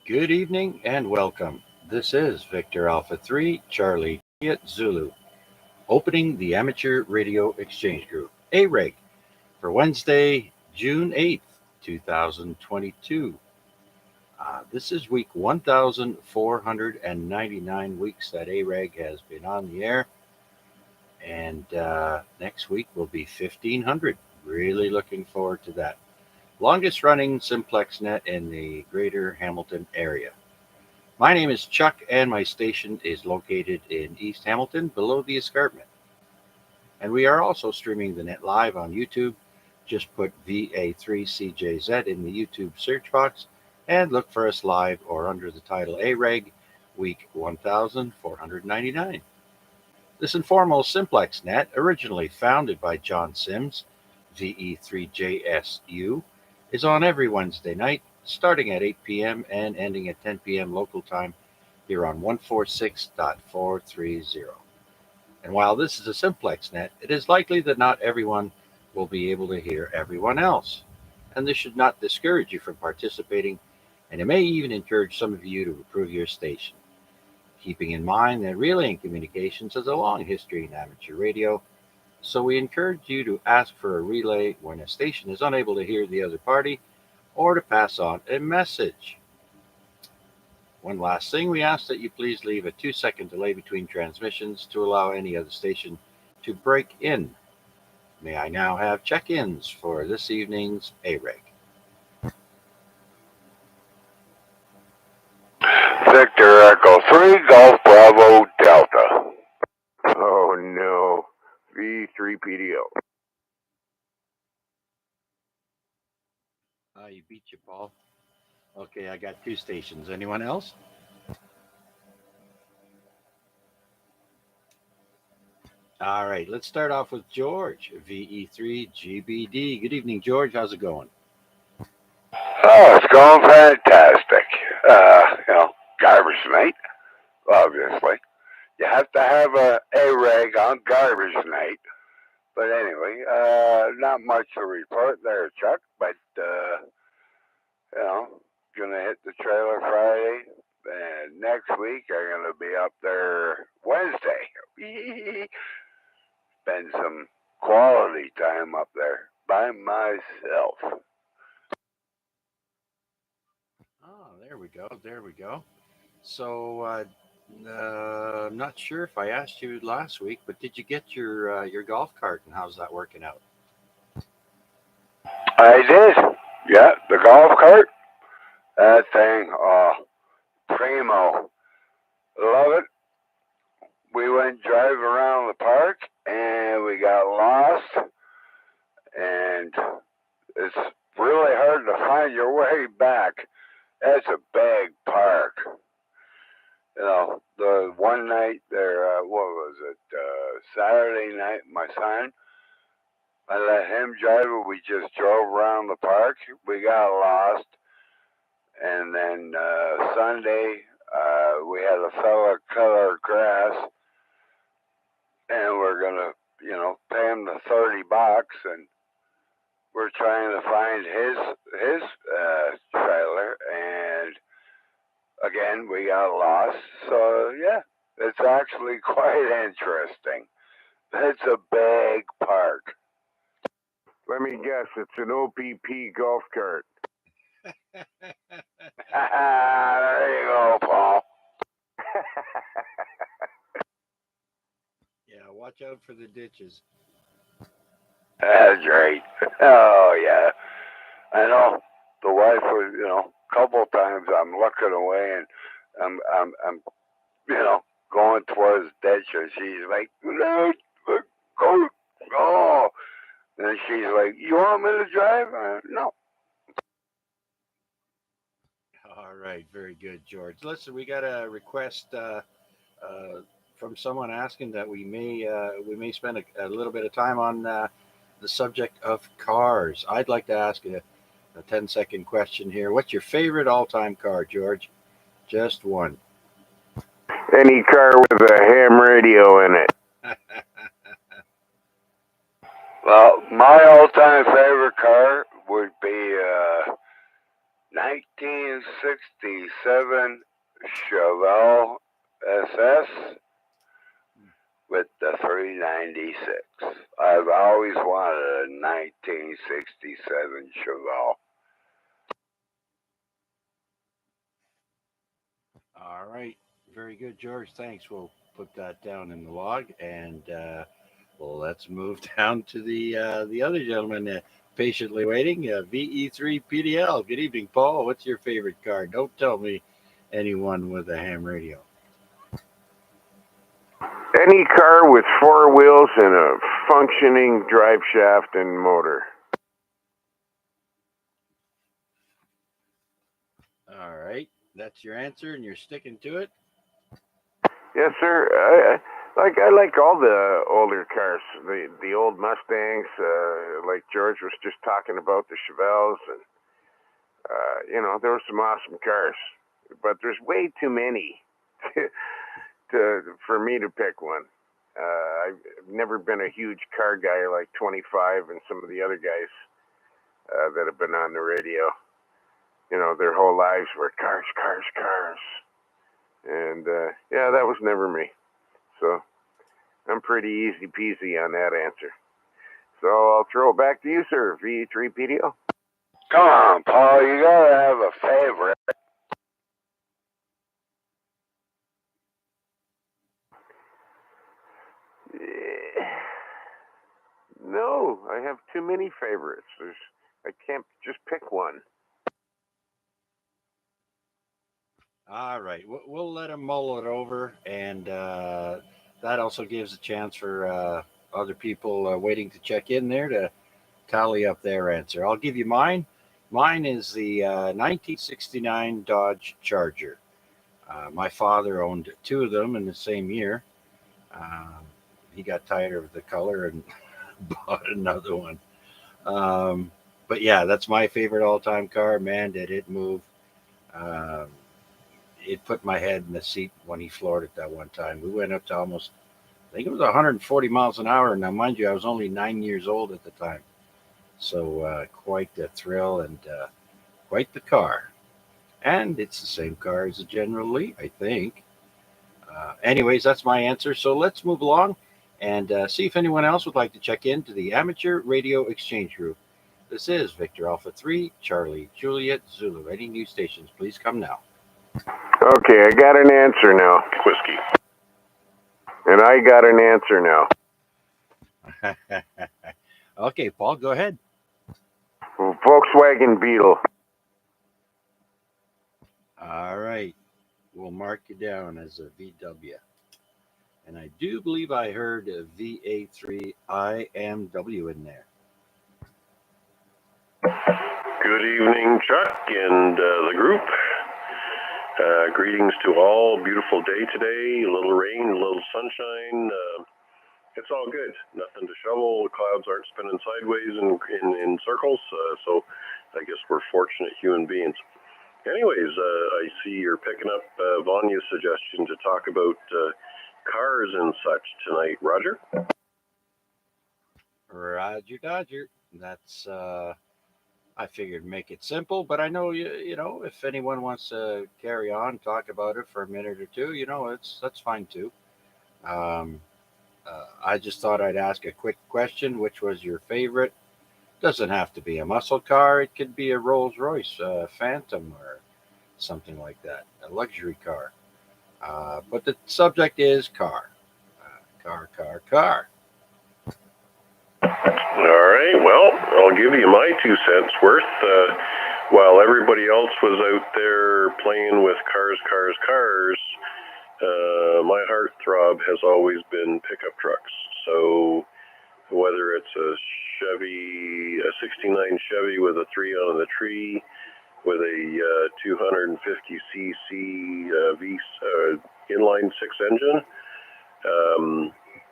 Good evening and welcome. This is Victor Alpha 3 Charlie Juliet Zulu, opening the Amateur Radio Exchange Group, AREG, for Wednesday, June 8th, 2022. This is week 1499 weeks that AREG has been on the air, and next week will be 1500. Really looking forward to that. Longest running Simplex Net in the greater Hamilton area. My name is Chuck, and my station is located in East Hamilton, below the escarpment. And we are also streaming the net live on YouTube. Just put VA3CJZ in the YouTube search box and look for us live or under the title AREG, week 1499. This informal Simplex Net, originally founded by John Sims, VE3JSU, is on every Wednesday night, starting at 8 p.m. and ending at 10 p.m. local time here on 146.430. And while this is a simplex net, it is likely that not everyone will be able to hear everyone else. And this should not discourage you from participating, and it may even encourage some of you to improve your station. Keeping in mind that relaying communications has a long history in amateur radio, so we encourage you to ask for a relay when a station is unable to hear the other party or to pass on a message. One last thing, we ask that you please leave a 2-second delay between transmissions to allow any other station to break in. May I now have check ins for this evening's AREG? Victor Echo 3, Golf Bravo Delta. Oh no, V3PDO. You beat you, Paul. Okay, I got two stations. Anyone else? All right, let's start off with George, VE3GBD. Good evening, George. How's it going? Oh, it's going fantastic. Garbage night, obviously. You have to have a AREG on garbage night. But anyway, not much to report there, Chuck. But, gonna hit the trailer Friday. And next week, I'm gonna be up there Wednesday. Spend some quality time up there by myself. Oh, there we go. There we go. So, I'm not sure if I asked you last week, but did you get your golf cart, and how's that working out? I did. Yeah, the golf cart. That thing, primo. Love it. We went drive around the park and we got lost, and it's really hard to find your way back. That's a big park. The one night there, what was it? Saturday night, my son, I let him drive it. We just drove around the park. We got lost. And then Sunday, we had a fella cut our grass, and we're gonna, pay him the $30, and we're trying to find his trailer, and again we got lost. So yeah, it's actually quite interesting. It's a big park. Let me guess, it's an OPP golf cart. There you go, Paul. Yeah, watch out for the ditches. That's right. Oh yeah, I know. The wife was, a couple times I'm looking away and I'm going towards the ditch, and she's like, no, go, go. And she's like, you want me to drive? No. All right, very good, George. Listen, we got a request from someone asking that we may spend a little bit of time on the subject of cars. I'd like to ask a 10-second question here. What's your favorite all-time car, George? Just one. Any car with a ham radio in it. Well, my all-time favorite car would be 1966 1967 Chevelle SS with the 396. I've always wanted a 1967 Chevelle. All right. Very good, George. Thanks. We'll put that down in the log, and well, let's move down to the other gentleman patiently waiting. VE3 PDL. Good evening, Paul. What's your favorite car? Don't tell me anyone with a ham radio. Any car with four wheels and a functioning drive shaft and motor. All right. That's your answer, and you're sticking to it. Yes, sir. I like all the older cars, the old Mustangs, like George was just talking about, the Chevelles, and there were some awesome cars, but there's way too many for me to pick one. I've never been a huge car guy like 25 and some of the other guys that have been on the radio. Their whole lives were cars, cars, cars. And that was never me. So I'm pretty easy peasy on that answer. So I'll throw it back to you, sir, V3 PDO. Come on, Paul, you gotta have a favorite. No, I have too many favorites. I can't just pick one. All right. We'll let him mull it over, and that also gives a chance for other people waiting to check in there to tally up their answer. I'll give you mine. Mine is the 1969 Dodge Charger. My father owned two of them in the same year. Um, he got tired of the color and bought another one. Um, but yeah, that's my favorite all-time car. Man, did it move! Um, it put my head in the seat when he floored it that one time. We went up to almost, I think it was 140 miles an hour. Now, mind you, I was only 9 years old at the time. So quite the thrill and quite the car. And it's the same car as the General Lee, I think. Anyways, that's my answer. So let's move along and see if anyone else would like to check in to the Amateur Radio Exchange Group. This is Victor Alpha 3, Charlie, Juliet, Zulu. Any new stations, please come now. Okay, I got an answer now. Whiskey. And I got an answer now. Okay, Paul, go ahead. Volkswagen Beetle. All right. We'll mark you down as a VW. And I do believe I heard a VA3 IMW in there. Good evening, Chuck and the group. Greetings to all. Beautiful day today. A little rain, a little sunshine. It's all good. Nothing to shovel. The clouds aren't spinning sideways in circles. So I guess we're fortunate human beings. Anyways, I see you're picking up Vanya's suggestion to talk about cars and such tonight. Roger? Roger Dodger. That's I figured make it simple, but I know you know if anyone wants to carry on, talk about it for a minute or two, that's fine too. Um, I just thought I'd ask a quick question. Which was your favorite? Doesn't have to be a muscle car. It could be a Rolls Royce Phantom or something like that, a luxury car. But the subject is car. Car. All right, well, I'll give you my 2 cents worth. While everybody else was out there playing with cars, my heartthrob has always been pickup trucks. So whether it's a 69 Chevy with a 3 on the tree, with a 250cc inline 6 engine,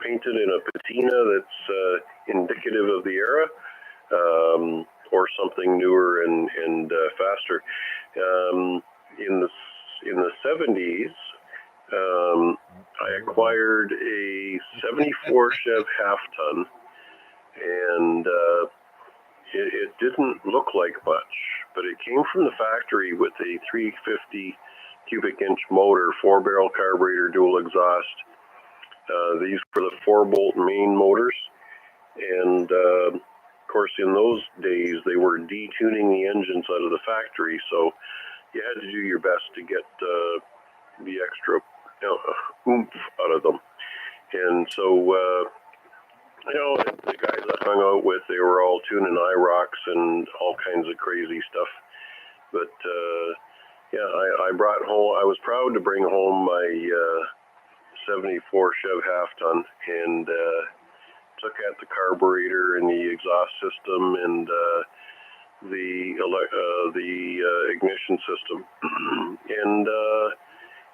painted in a patina that's indicative of the era, or something newer and faster. In the 70s, I acquired a 74 Chev half ton, and it didn't look like much, but it came from the factory with a 350 cubic inch motor, 4-barrel carburetor, dual exhaust. These were the 4-bolt main motors, and of course in those days they were detuning the engines out of the factory, so you had to do your best to get the extra oomph out of them. And so the guys I hung out with, they were all tuning IROCs and all kinds of crazy stuff. But I brought home. I was proud to bring home my 74 Chev half ton, and took out the carburetor and the exhaust system and the ignition system, and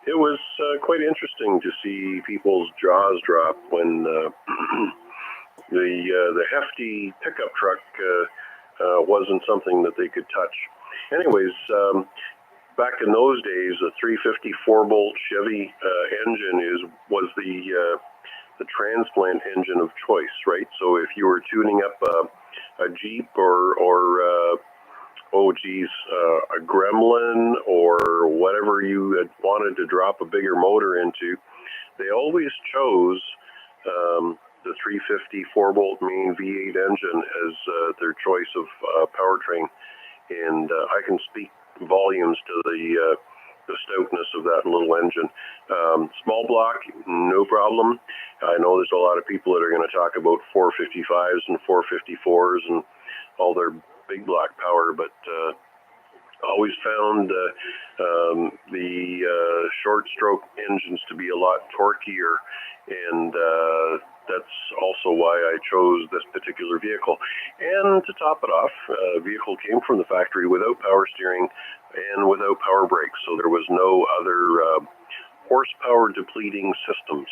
it was quite interesting to see people's jaws drop when the hefty pickup truck wasn't something that they could touch. Anyways, back in those days, a 350 4-bolt Chevy engine was the transplant engine of choice, right? So if you were tuning up a Jeep or a Gremlin or whatever you had wanted to drop a bigger motor into, they always chose the 350 4-bolt main V8 engine as their choice of powertrain. And I can speak volumes to the stoutness of that little engine. Small block, no problem. I know there's a lot of people that are going to talk about 455s and 454s and all their big block power, but always found the short stroke engines to be a lot torqueier, and that's also why I chose this particular vehicle. And to top it off, the vehicle came from the factory without power steering and without power brakes, so there was no other horsepower depleting systems.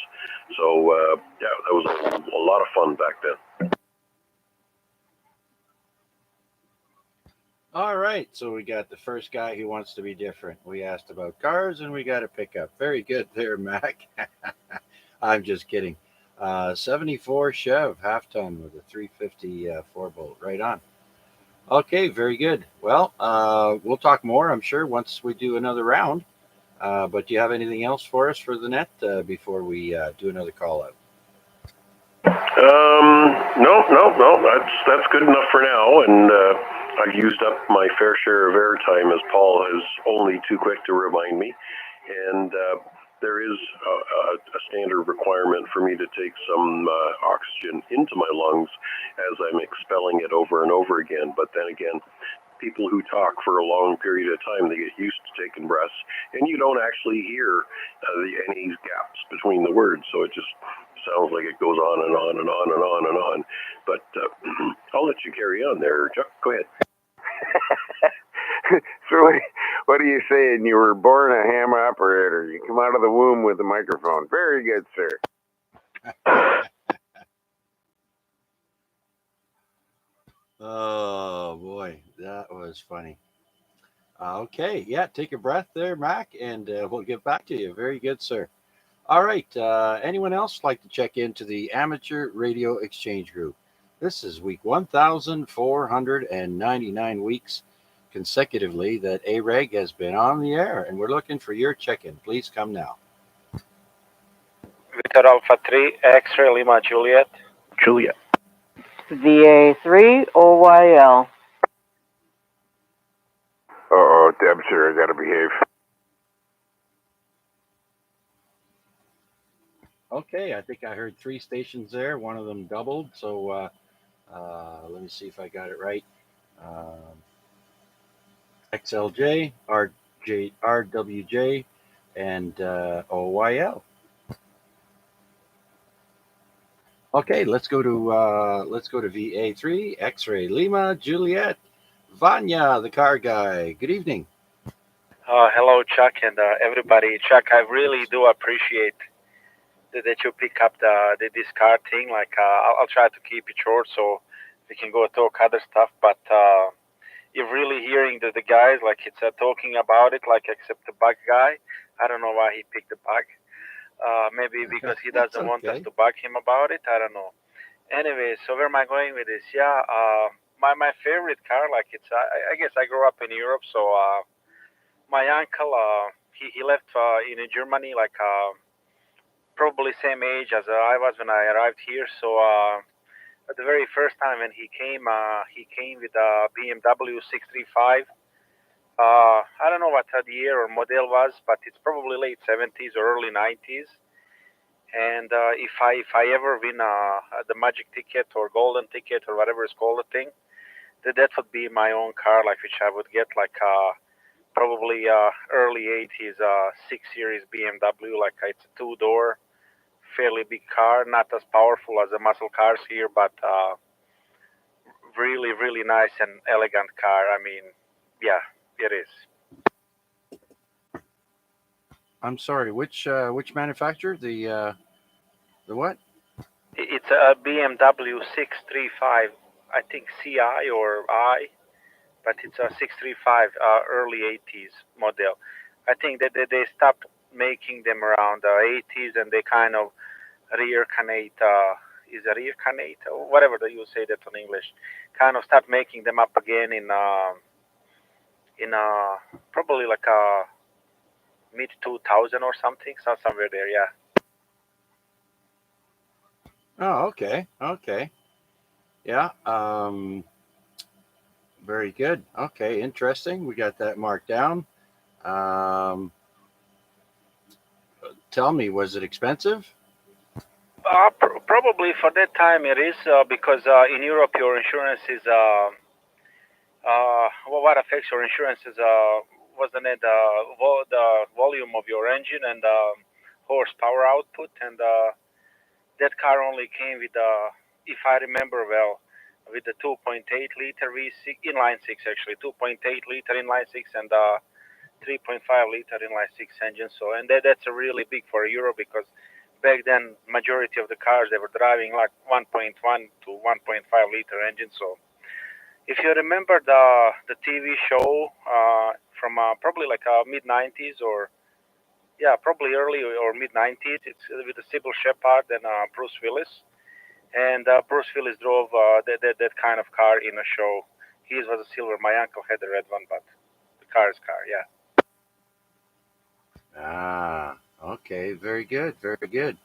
So that was a lot of fun back then. All right, so we got the first guy who wants to be different. We asked about cars, and we got a pickup. Very good there, Mac. I'm just kidding. 74 Chev half ton with a 350 4-bolt. Right on. Okay, very good. Well, we'll talk more, I'm sure, once we do another round. But do you have anything else for us for the net before we do another call out? No. That's good enough for now. And I've used up my fair share of airtime, as Paul is only too quick to remind me. And there is a standard requirement for me to take some oxygen into my lungs as I'm expelling it over and over again. But then again, people who talk for a long period of time, they get used to taking breaths, and you don't actually hear any gaps between the words. So it just sounds like it goes on and on and on and on and on. But I'll let you carry on there, Chuck. Go ahead. So what are you saying? You were born a ham operator. You come out of the womb with a microphone. Very good, sir. Oh, boy. That was funny. Okay. Yeah, take a breath there, Mac, and we'll get back to you. Very good, sir. All right. Anyone else like to check into the Amateur Radio Exchange Group? This is week 1,499 weeks consecutively that AREG has been on the air, and we're looking for your check-in. Please come now. Victor Alpha 3, X-Ray Lima Juliet. Juliet. VA3 OYL. Uh-oh, Deb, sir, I gotta behave. Okay, I think I heard 3 stations there. One of them doubled, so let me see if I got it right. XLJ, RWJ, and OYL. Okay, let's go to VA3 X-Ray Lima Juliet. Vanya, the car guy. Good evening. Hello, Chuck, and everybody. Chuck, I really do appreciate that you pick up this car thing. Like, I'll try to keep it short so we can go talk other stuff. But you're really hearing the guys, like, it's talking about it, like, except the bug guy. I don't know why he picked the bug. Maybe because he doesn't want us to bug him about it. I don't know. Anyway, so where am I going with this? Yeah, my favorite car, like, it's I guess I grew up in Europe, so my uncle he left in Germany like probably same age as I was when I arrived here. So at the very first time when he came with a BMW 635. I don't know what the year or model was, but it's probably late 70s or early 90s. And if I ever win the magic ticket or golden ticket or whatever it's called the thing, that would be my own car, like which I would get like probably early 80s 6 Series BMW, like it's a two-door, fairly big car, not as powerful as the muscle cars here, but really, really nice and elegant car. I mean, yeah, it is. I'm sorry, which manufacturer? The what? It's a BMW 635, I think CI or I, but it's a 635 early 80s model. I think that they stopped making them around the 80s and they kind of reincarnate, is a reincarnate or whatever that you say that in English, kind of start making them up again in probably like a mid 2000 or something, so somewhere there, yeah. Oh, okay, okay, yeah. Very good. Okay, interesting. We got that marked down. Um, Tell me, was it expensive? Probably for that time it is because in Europe your insurance is well, what affects your insurance is wasn't it the volume of your engine and horsepower output, and that car only came with if I remember well, with the 2.8 liter V6 inline six, actually 2.8 liter inline six and 3.5 liter inline six engine. So and that's a really big for Europe because back then majority of the cars they were driving like 1.1 to 1.5 liter engine. So if you remember the TV show from probably like mid 90s or yeah probably early or mid 90s, it's with the Sybil Shepherd and Bruce Willis, and Bruce Willis drove that kind of car in a show. His was a silver. My uncle had the red one, but the car is car. Yeah. Ah, okay, very good, very good.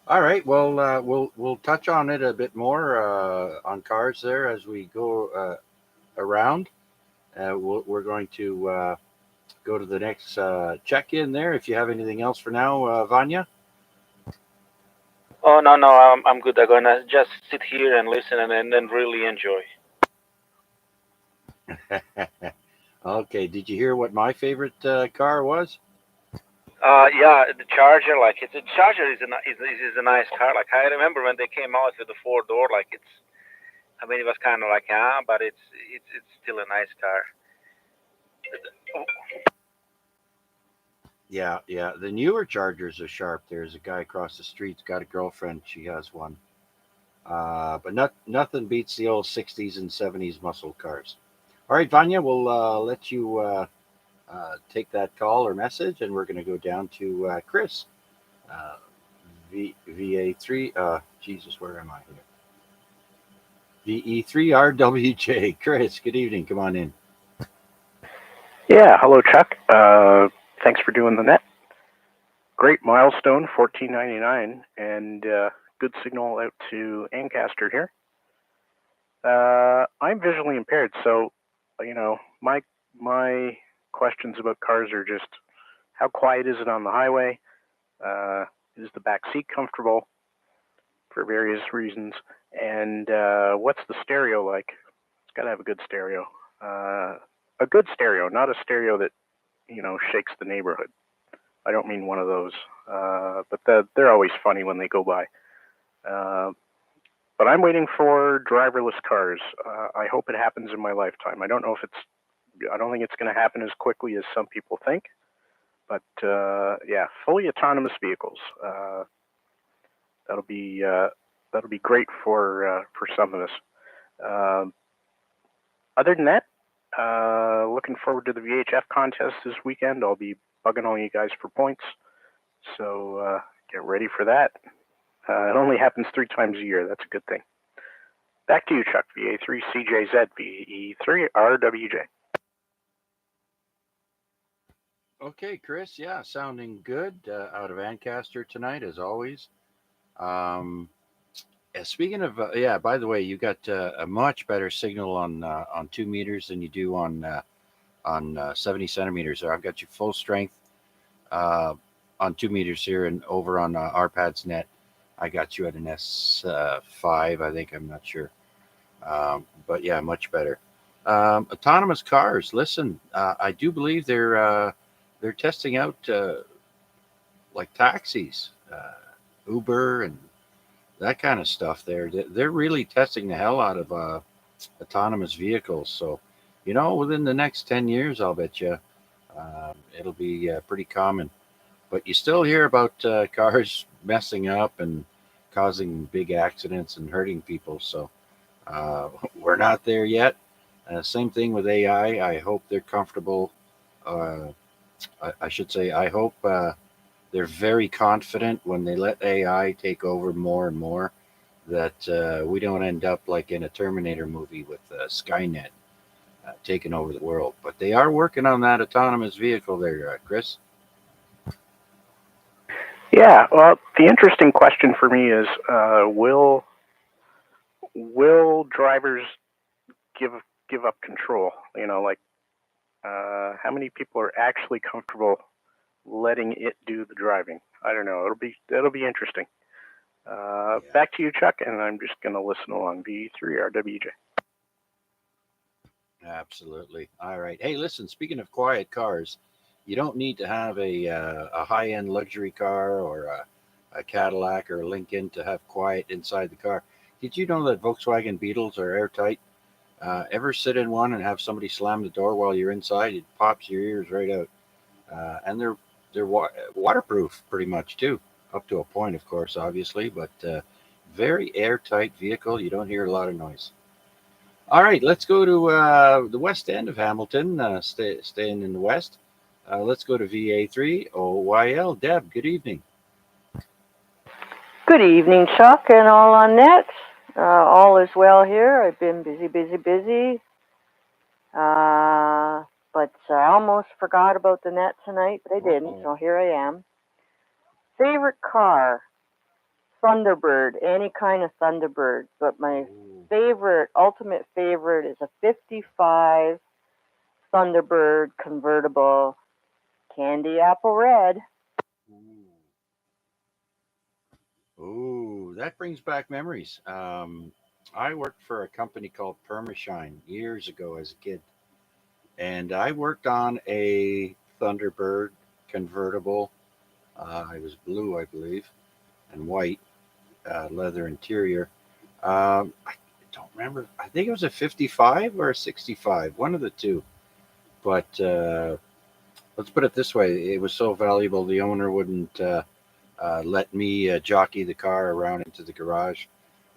All right, well, we'll touch on it a bit more on cars there as we go around. We're going to go to the next check-in there. If you have anything else for now, Vanya. Oh no, I'm good. I'm gonna just sit here and listen and really enjoy. Okay, did you hear what my favorite car was? Yeah, the Charger, like it's a Charger is a nice car. Like I remember when they came out with the four door, like it's. I mean, it was kind of like but it's still a nice car. Yeah, yeah. The newer Chargers are sharp. There's a guy across the street's got a girlfriend. She has one. But nothing beats the old '60s and '70s muscle cars. All right, Vanya, we'll let you take that call or message, and we're going to go down to Chris, uh, VA3. Jesus, where am I here? VE3RWJ. Chris, good evening. Come on in. Yeah, hello, Chuck. Thanks for doing the net. Great milestone, 1499, and good signal out to Ancaster here. I'm visually impaired, so my questions about cars are just how quiet is it on the highway? Is the back seat comfortable for various reasons? And what's the stereo like? It's got to have a good stereo. A good stereo, not a stereo that shakes the neighborhood. I don't mean one of those, but they're always funny when they go by. But I'm waiting for driverless cars. I hope it happens in my lifetime. I don't know if I don't think it's going to happen as quickly as some people think. But yeah, fully autonomous vehicles. That'll be great for some of us. Other than that, looking forward to the VHF contest this weekend. I'll be bugging all you guys for points, so get ready for that. It only happens 3 times a year. That's a good thing. Back to you, Chuck. VA3CJZ, VE3RWJ. Okay, Chris. Yeah, sounding good out of Ancaster tonight, as always. Um, speaking of, yeah, by the way, you got a much better signal on 2 meters than you do on 70 centimeters. So I've got you full strength uh, on 2 meters here, and over on RPAD's net, I got you at an S5, I think. I'm not sure. But yeah, much better. Autonomous cars. Listen, I do believe they're testing out like taxis, Uber, and that kind of stuff. They're really testing the hell out of autonomous vehicles. So, within the next 10 years, I'll bet you it'll be pretty common. But you still hear about cars messing up and causing big accidents and hurting people. So we're not there yet. Same thing with AI. I hope they're comfortable. Uh, I should say, I hope they're very confident when they let AI take over more and more that we don't end up like in a Terminator movie with Skynet taking over the world. But they are working on that autonomous vehicle there, Chris. Yeah, well, the interesting question for me is, will drivers give give up control? Like how many people are actually comfortable letting it do the driving? I don't know. It'll be interesting. Yeah, Back to you, Chuck, and I'm just going to listen along. V3RWJ. absolutely. All right. Hey, listen, speaking of quiet cars, you don't need to have a high end luxury car or a Cadillac or a Lincoln to have quiet inside the car. Did you know that Volkswagen Beetles are airtight? Ever sit in one and have somebody slam the door while you're inside? It pops your ears right out. And they're waterproof pretty much too, up to a point, of course, obviously, but very airtight vehicle. You don't hear a lot of noise. All right, let's go to the west end of Hamilton, staying in the west. Let's go to VA3 OYL. Deb, good evening. Good evening, Chuck, and all on net. All is well here. I've been busy, busy, busy. But I almost forgot about the net tonight, but I didn't, Uh-oh. so here I am. Favorite car? Thunderbird, any kind of Thunderbird. But my favorite, ultimate favorite, is a 55 Thunderbird convertible, candy apple red. Ooh. Ooh, that brings back memories. I worked for a company called Permashine years ago as a kid, and I worked on a Thunderbird convertible. It was blue, I believe, and white leather interior. I don't remember. I think it was a 55 or a 65, one of the two. But let's put it this way: it was so valuable, the owner wouldn't let me jockey the car around into the garage.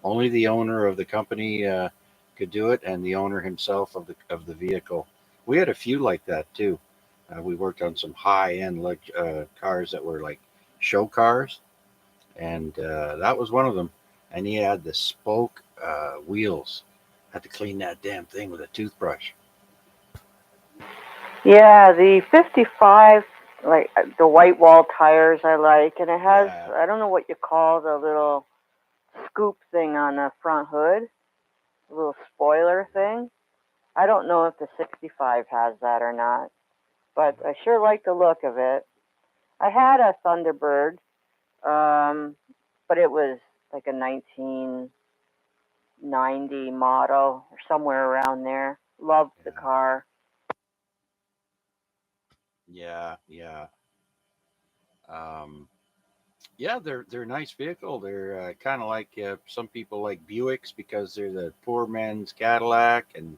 Only the owner of the company could do it, and the owner himself of the vehicle. We had a few like that too. We worked on some high end cars that were like show cars, and that was one of them. And he had the spoke wheels. Had to clean that damn thing with a toothbrush. Yeah, the 55, like the white wall tires I like, and it has, Yeah, I don't know what you call the little scoop thing on the front hood, the little spoiler thing. I don't know if the 65 has that or not, but I sure like the look of it. I had a Thunderbird, but it was like a 1990 model or somewhere around there. Loved the yeah, car. yeah, yeah. Um, yeah, they're a nice vehicle. They're kind of like some people like Buicks because they're the poor man's Cadillac, and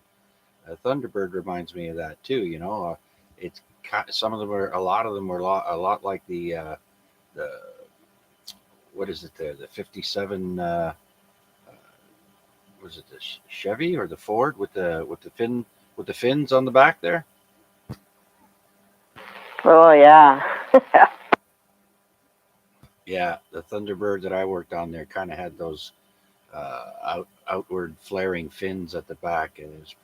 Thunderbird reminds me of that too. It's some of them are a lot of them were a lot like the what is it there, the 57 was it the Chevy or the Ford with the fins on the back there. Oh, yeah. Yeah, the Thunderbird that I worked on there kind of had those outward flaring fins at the back, and it was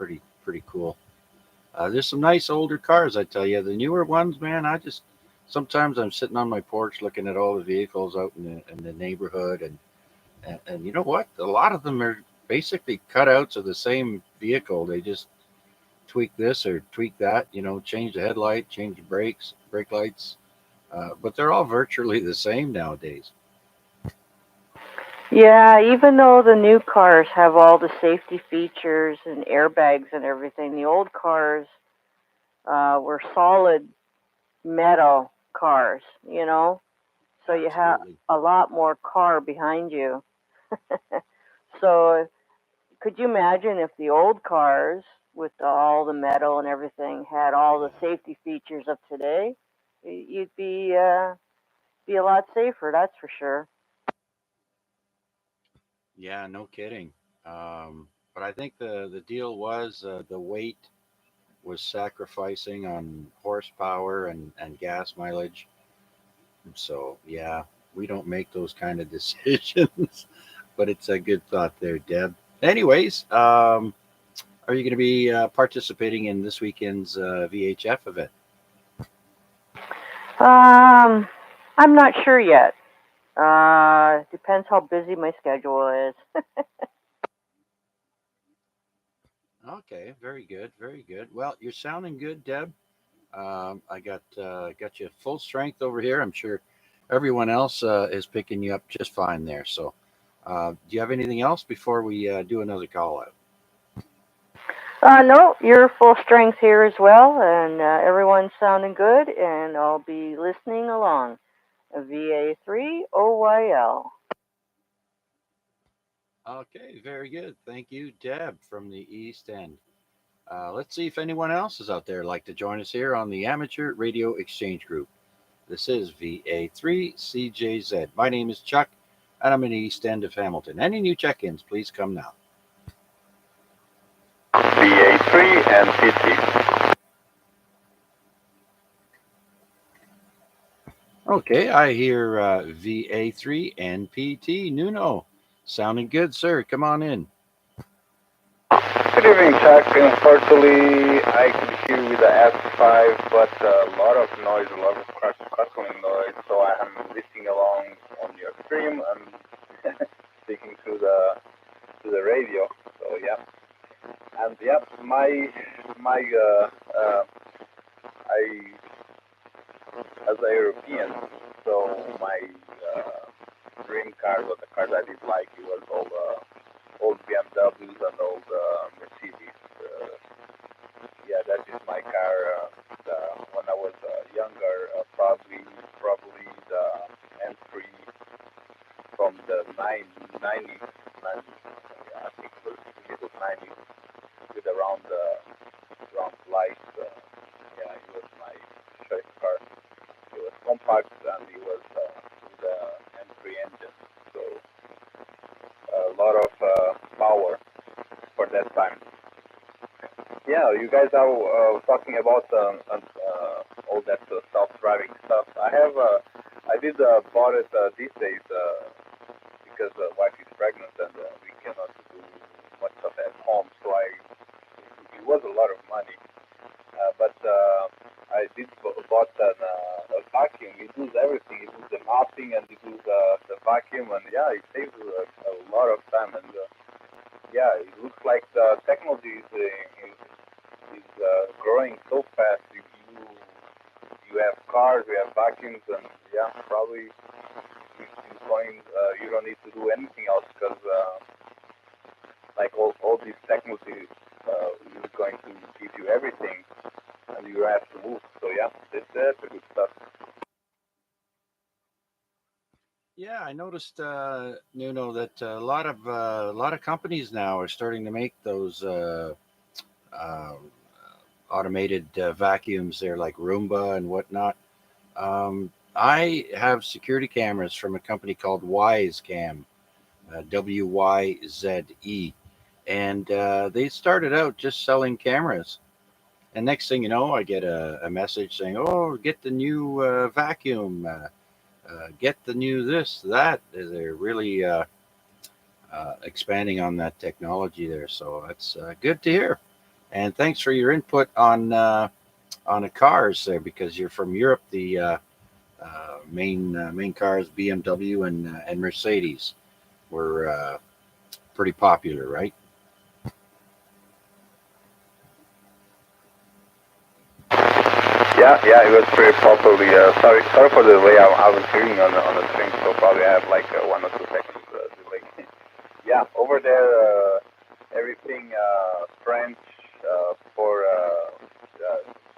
pretty cool. There's some nice older cars, I tell you. The newer ones, man, sometimes I'm sitting on my porch looking at all the vehicles out in the neighborhood, and you know what? A lot of them are basically cutouts of the same vehicle. They just tweak this or tweak that, change the headlight, change the brakes, brake lights, but they're all virtually the same nowadays. Yeah, even though the new cars have all the safety features and airbags and everything, the old cars were solid metal cars, you know? So you have Absolutely. a lot more car behind you. So could you imagine if the old cars with all the metal and everything had all the Yeah. safety features of today? You'd be a lot safer, that's for sure. Yeah, no kidding. But I think the deal was the weight was sacrificing on horsepower and gas mileage. So yeah, we don't make those kind of decisions, but it's a good thought there, Deb. Anyways, are you going to be participating in this weekend's VHF event? Um, I'm not sure yet. Depends how busy my schedule is. Okay, very good, very good. Well, you're sounding good, Deb. I got you full strength over here. I'm sure everyone else is picking you up just fine there. So, do you have anything else before we do another call out? No, you're full strength here as well, and everyone's sounding good, and I'll be listening along. VA3 OYL. Okay, very good. Thank you, Deb from the East End. Let's see if anyone else is out there like to join us here on the Amateur Radio Exchange Group. This is VA3CJZ. My name is Chuck, and I'm in the East End of Hamilton. Any new check-ins, please come now. BA3 and PT. Okay, I hear VA3 NPT Nuno. Sounding good, sir. Come on in. Good evening, Chuck. Unfortunately, I could hear with the S5, but a lot of noise, a lot of crackling noise, so I am listening along on your stream and speaking to the radio. So yeah, and yeah, my I as a European, so my dream cars or the cars I did like it was all old BMWs and old Mercedes. Yeah, that is my car. When I was younger, probably the M3 from the 90s. Yeah, I think it was middle 90s with round lights. Yeah, it was my choice car. It was compact and it was with the M3 engine, so a lot of power for that time. Yeah, you guys are talking about all that self-driving stuff. I did bought it these days because wife is pregnant and we cannot do much stuff at home. So it was a lot of money, but I did bought a vacuum. It does everything. It does the mopping and it does the vacuum, and yeah, it saves a lot of time. And yeah, it looks like the technology is growing so fast. You have cars, you have vacuums, and yeah, probably it's going. You don't need to do anything else because like all these technology is going to give you everything, and you have to move. So yeah, that's a good stuff. Yeah, I noticed, Nuno, that a lot of companies now are starting to make those uh, automated vacuums. They're like Roomba and whatnot. I have security cameras from a company called WiseCam, WYZE, and they started out just selling cameras. And next thing you know, I get a message saying, "Oh, get the new vacuum, get the new this, that." They're really expanding on that technology there, so that's good to hear. And thanks for your input on the cars there, because you're from Europe. The main cars, BMW and Mercedes, were pretty popular, right? Yeah, it was pretty popular. Sorry for the delay. I was hearing on the stream, so probably I have like 1 or 2 seconds delay. Yeah, over there, everything French for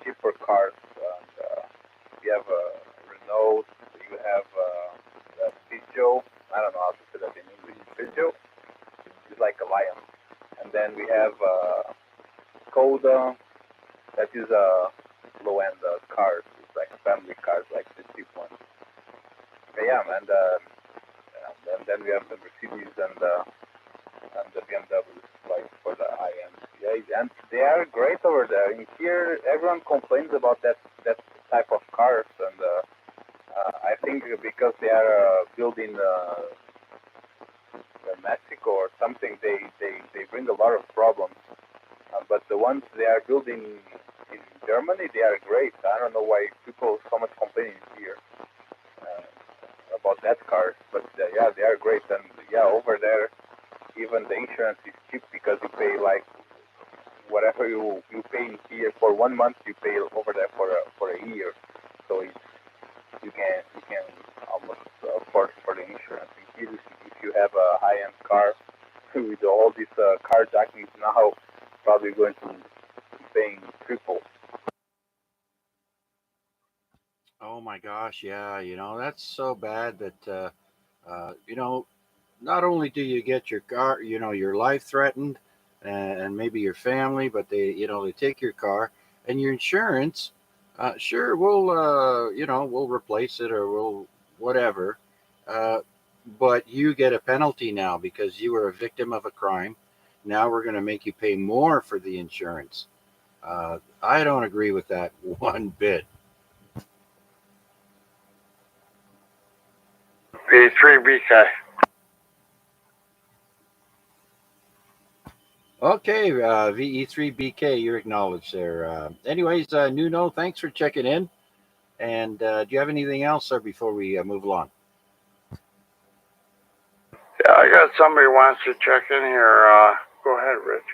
cheaper cars. And, you have Renault, you have Peugeot. I don't know how to say that in English. Peugeot is like a lion. And then we have Skoda. That is low-end cars. It's like family cars, like the cheap ones. Yeah, and then we have the Mercedes and the BMWs, like for the high end. Yeah, and they are great over there. In here, everyone complains about that type of cars, and I think because they are building Mexico or something, they bring a lot of problems. But the ones they are building in Germany, they are great. I don't know why people so much complaining here about that car, but yeah, they are great. And yeah, over there, even the insurance is cheap because you pay like whatever you pay in here for 1 month, you pay over there for a year. So you can almost afford for the insurance. In here, if you have a high end car with all these carjackings now, probably going to be paying triple. Oh my gosh, yeah. That's so bad that not only do you get your car, your life threatened, and maybe your family, but they take your car and your insurance. Sure, we'll replace it, or we'll whatever. Uh, but you get a penalty now because you were a victim of a crime. Now we're going to make you pay more for the insurance. I don't agree with that one bit. 83 BK. Okay, VE3BK, you're acknowledged there. Anyways, Nuno, thanks for checking in. And do you have anything else, sir, before we move along? Yeah, I got somebody who wants to check in here. Go ahead, Rich.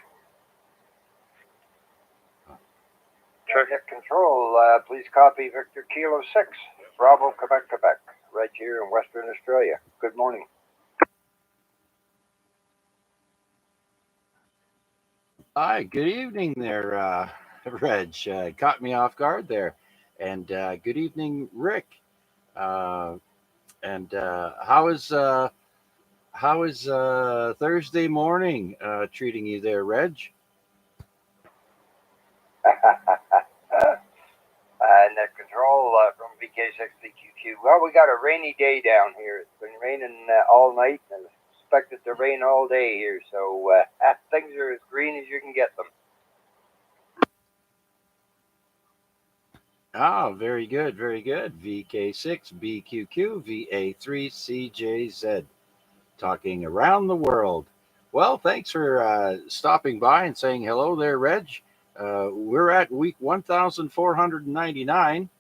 Check at control. Please copy Victor Kilo 6, Bravo, Quebec, Quebec, right here in Western Australia. Good morning. Hi, good evening there, Reg. Caught me off guard there. And good evening, Rick. Uh, and how is Thursday morning treating you there, Reg? Net control from VK6BQQ. Well, we got a rainy day down here. It's been raining all night and expected to rain all day here. So things are as green as you can get them. Ah, very good, very good. VK6BQQ VA3CJZ. Talking around the world. Well, thanks for stopping by and saying hello there, Reg. We're at week 1,499.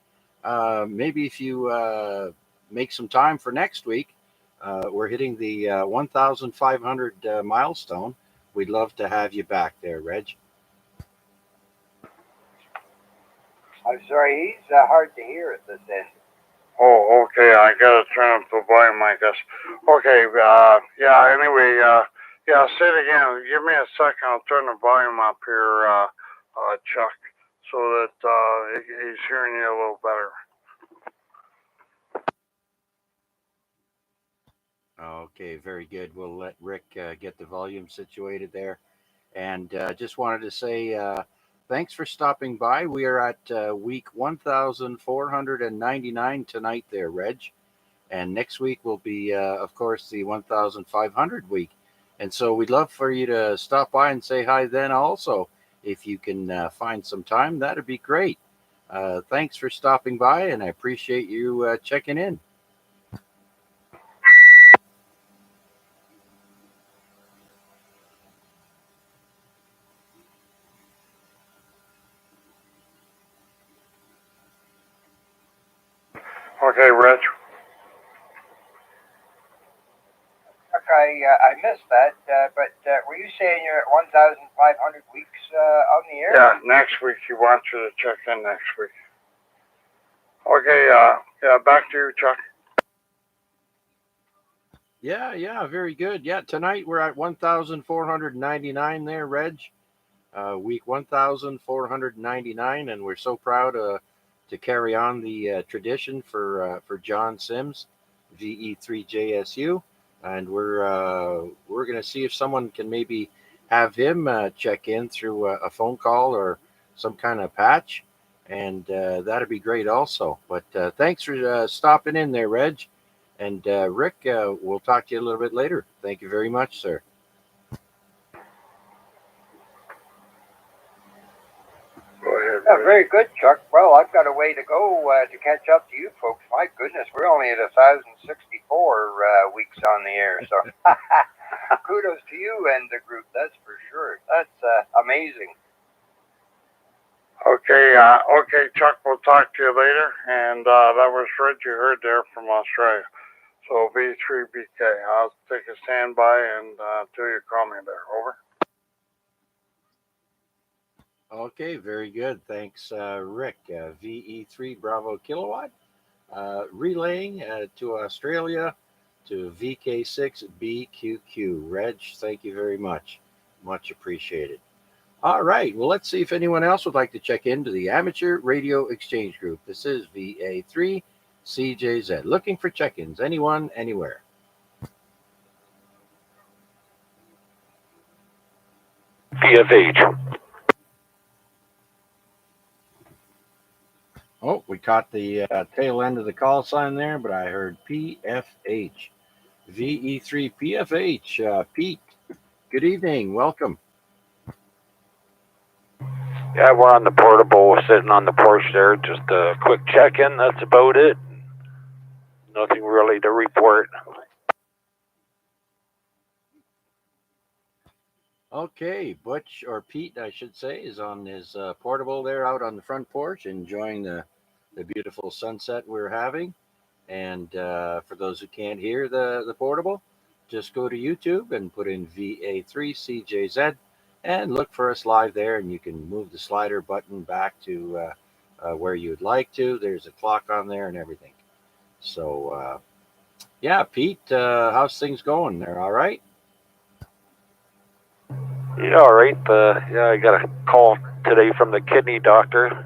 Maybe if you make some time for next week, we're hitting the 1,500 milestone. We'd love to have you back there, Reg. I'm sorry, he's hard to hear at this end. Oh, okay. I gotta turn up the volume, I guess. Okay. Yeah. Anyway. Yeah. Say it again. Give me a second. I'll turn the volume up here, Chuck, so that he's hearing you a little better. Okay, very good. We'll let Rick get the volume situated there. And just wanted to say thanks for stopping by. We are at week 1,499 tonight there, Reg. And next week will be, of course, the 1,500 week. And so we'd love for you to stop by and say hi then also. If you can find some time, that'd be great. Thanks for stopping by, and I appreciate you checking in. Okay, Rich. Okay, I missed that, but were you saying you're at 1,500 weeks on the air? Yeah, next week. He wants you to check in next week. Okay, yeah, back to you, Chuck. Yeah, very good. Yeah, tonight we're at 1,499 there, Reg. Week 1,499, and we're so proud to carry on the tradition for John Sims, VE3JSU, and we're going to see if someone can maybe have him check in through a phone call or some kind of patch, and that'd be great also. But thanks for stopping in there, Reg, and Rick. We'll talk to you a little bit later. Thank you very much, sir. Go ahead. Yeah, very good, Chuck. Well, I've got a way to go to catch up to you folks. My goodness, we're only at 1,064 weeks on the air, so kudos to you and the group, that's for sure. That's amazing. Okay, okay, Chuck, we'll talk to you later. And that was Rich you heard there from Australia. So V3BK, I'll take a standby until you call me there. Over. Okay, very good. Thanks, Rick. VE3 Bravo Kilowatt, relaying to Australia to VK6 BQQ. Reg, thank you very much. Much appreciated. All right, well, let's see if anyone else would like to check into the Amateur Radio Exchange Group. This is VA3 CJZ. Looking for check-ins. Anyone, anywhere. PFH. Oh, we caught the tail end of the call sign there, but I heard PFH. VE3 PFH. Pete, good evening. Welcome. Yeah, we're on the portable, sitting on the porch there. Just a quick check-in. That's about it. Nothing really to report. Okay, Butch, or Pete, I should say, is on his portable there out on the front porch, enjoying the beautiful sunset we're having. And for those who can't hear the portable, just go to YouTube and put in VA3CJZ and look for us live there. And you can move the slider button back to where you'd like to. There's a clock on there and everything. So, yeah, Pete, how's things going there? All right? Yeah, all right. Yeah, I got a call today from the kidney doctor.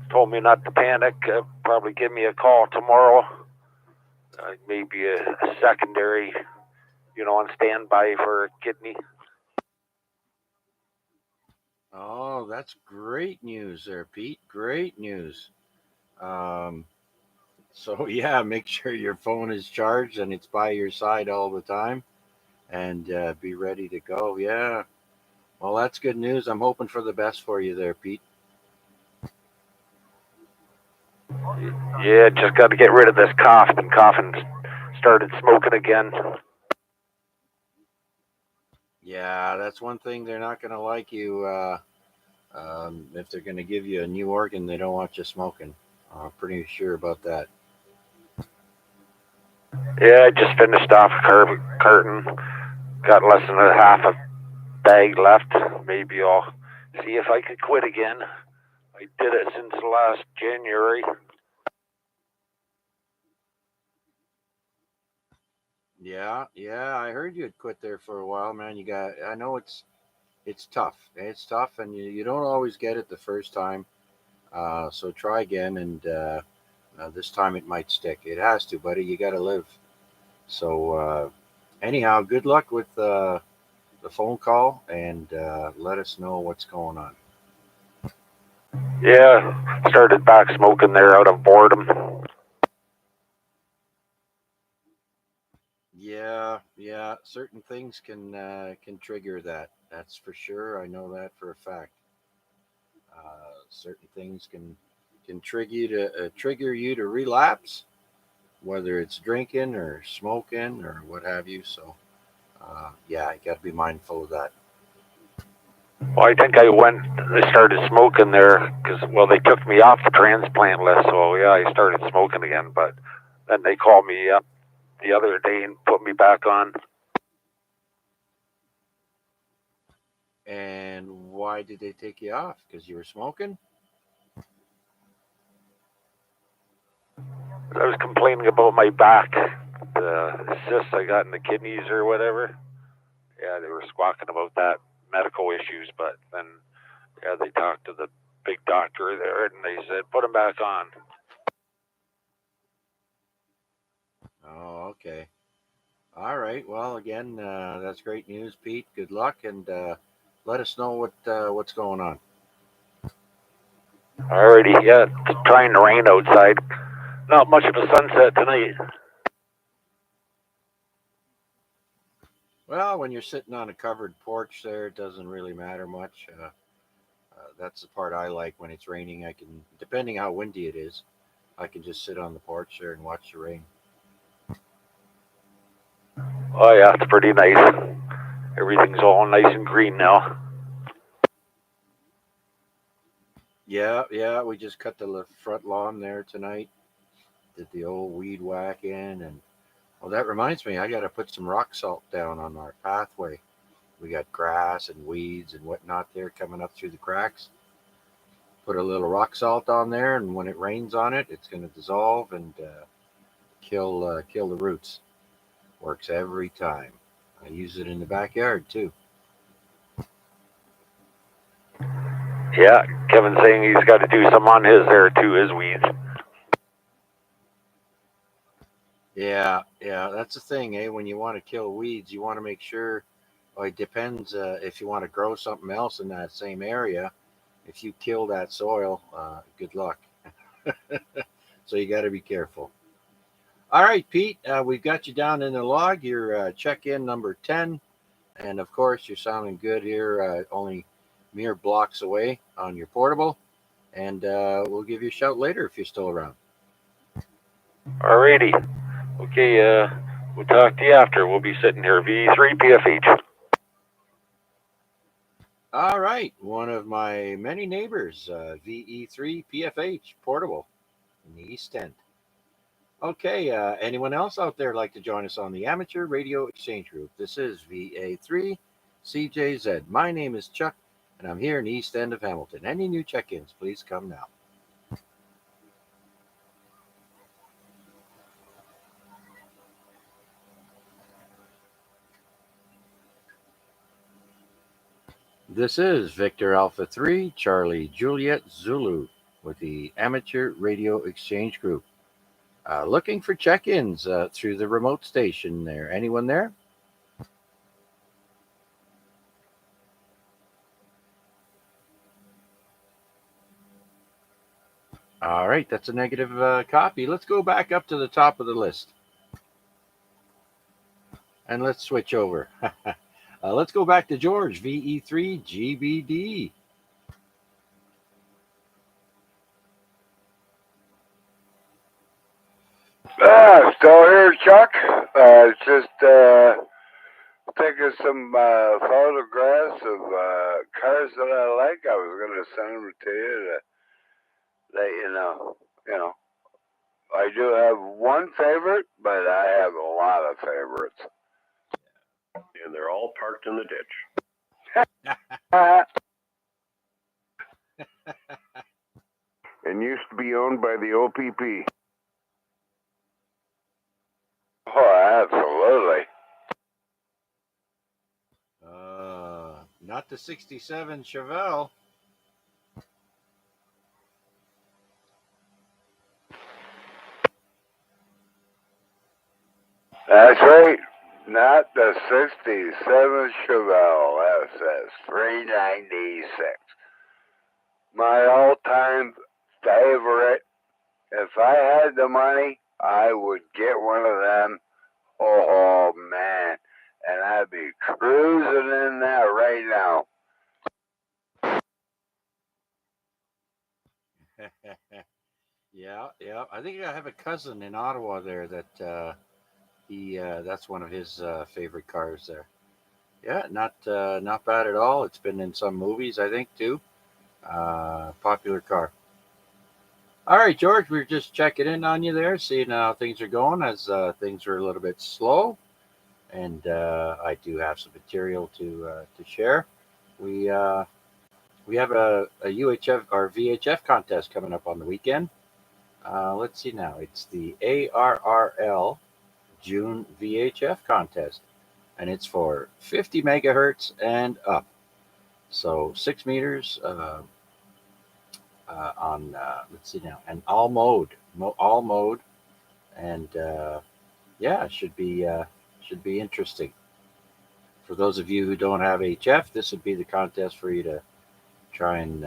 Told me not to panic. Probably give me a call tomorrow. Maybe a secondary, on standby for a kidney. Oh, that's great news there, Pete. Great news. So, yeah, make sure your phone is charged and it's by your side all the time and be ready to go. Yeah. Well, that's good news. I'm hoping for the best for you there, Pete. Yeah, just got to get rid of this cough. Been coughing. Started smoking again. Yeah, that's one thing they're not going to like you. If they're going to give you a new organ, they don't want you smoking. I'm pretty sure about that. Yeah, I just finished off a carton. Got less than a half a bag left. Maybe I'll see if I could quit again. I did it since last January. Yeah, I heard you had quit there for a while, man. I know it's tough. It's tough, and you don't always get it the first time. So try again, and this time it might stick. It has to, buddy. You got to live. So anyhow, good luck with the phone call, and let us know what's going on. Yeah, started back smoking there out of boredom. Yeah. Certain things can trigger that. That's for sure. I know that for a fact. Certain things can trigger you to relapse, whether it's drinking or smoking or what have you. So, yeah, you got to be mindful of that. Well, I think I started smoking there because, well, they took me off the transplant list. So, yeah, I started smoking again. But then they called me up the other day and put me back on. And why did they take you off? Because you were smoking? I was complaining about my back, the cysts I got in the kidneys or whatever. Yeah, they were squawking about that, medical issues. But then, yeah, they talked to the big doctor there and they said, put him back on. Oh, okay. All right. Well, again, that's great news, Pete. Good luck, and let us know what's going on. Alrighty, yeah, it's trying to rain outside. Not much of a sunset tonight. Well, when you're sitting on a covered porch there, it doesn't really matter much. That's the part I like when it's raining. I can, depending how windy it is, I can just sit on the porch there and watch the rain. Oh yeah, it's pretty nice. Everything's all nice and green now. Yeah, we just cut the front lawn there tonight. Did the old weed whack in, and well, that reminds me, I got to put some rock salt down on our pathway. We got grass and weeds and whatnot there coming up through the cracks. Put a little rock salt on there, and when it rains on it, it's going to dissolve and kill the roots. Works every time. I use it in the backyard too. Yeah, Kevin's saying he's got to do some on his there too, his weeds. Yeah, that's the thing, eh? When you want to kill weeds, you want to make sure. Well, it depends if you want to grow something else in that same area. If you kill that soil, good luck. So you got to be careful. All right, Pete, we've got you down in the log. You're check-in number 10. And of course, you're sounding good here, only mere blocks away on your portable. And we'll give you a shout later if you're still around. Alrighty. Okay, we'll talk to you after. We'll be sitting here, V3 PFH. All right, one of my many neighbors, VE3 PFH portable in the East End. Okay, anyone else out there like to join us on the Amateur Radio Exchange Group? This is VA3 CJZ. My name is Chuck, and I'm here in the East End of Hamilton. Any new check-ins, please come now. This is Victor Alpha 3, Charlie Juliet Zulu with the Amateur Radio Exchange Group. Looking for check-ins through the remote station there. Anyone there? All right, that's a negative copy. Let's go back up to the top of the list. And let's switch over. Let's go back to George, VE3 GBD. Still here, Chuck. Just taking some photographs of cars that I like. I was going to send them to you to let you know. You know, I do have one favorite, but I have a lot of favorites. And they're all parked in the ditch. And used to be owned by the OPP. Oh, absolutely. Not the 67 Chevelle. That's right. Not the 67 Chevelle SS 396. My all-time favorite. If I had the money, I would get one of them. Oh, man. And I'd be cruising in that right now. Yeah. I think I have a cousin in Ottawa there that that's one of his favorite cars there. Yeah, not bad at all. It's been in some movies, I think, too. Popular car. All right, George, we're just checking in on you there, seeing how things are going as things are a little bit slow. And I do have some material to share. We uh, we have a UHF or VHF contest coming up on the weekend. Let's see now. It's the ARRL June VHF contest, and it's for 50 megahertz and up. So 6 meters on let's see now, and all mode, and yeah, it should be interesting. For those of you who don't have HF, this would be the contest for you to try and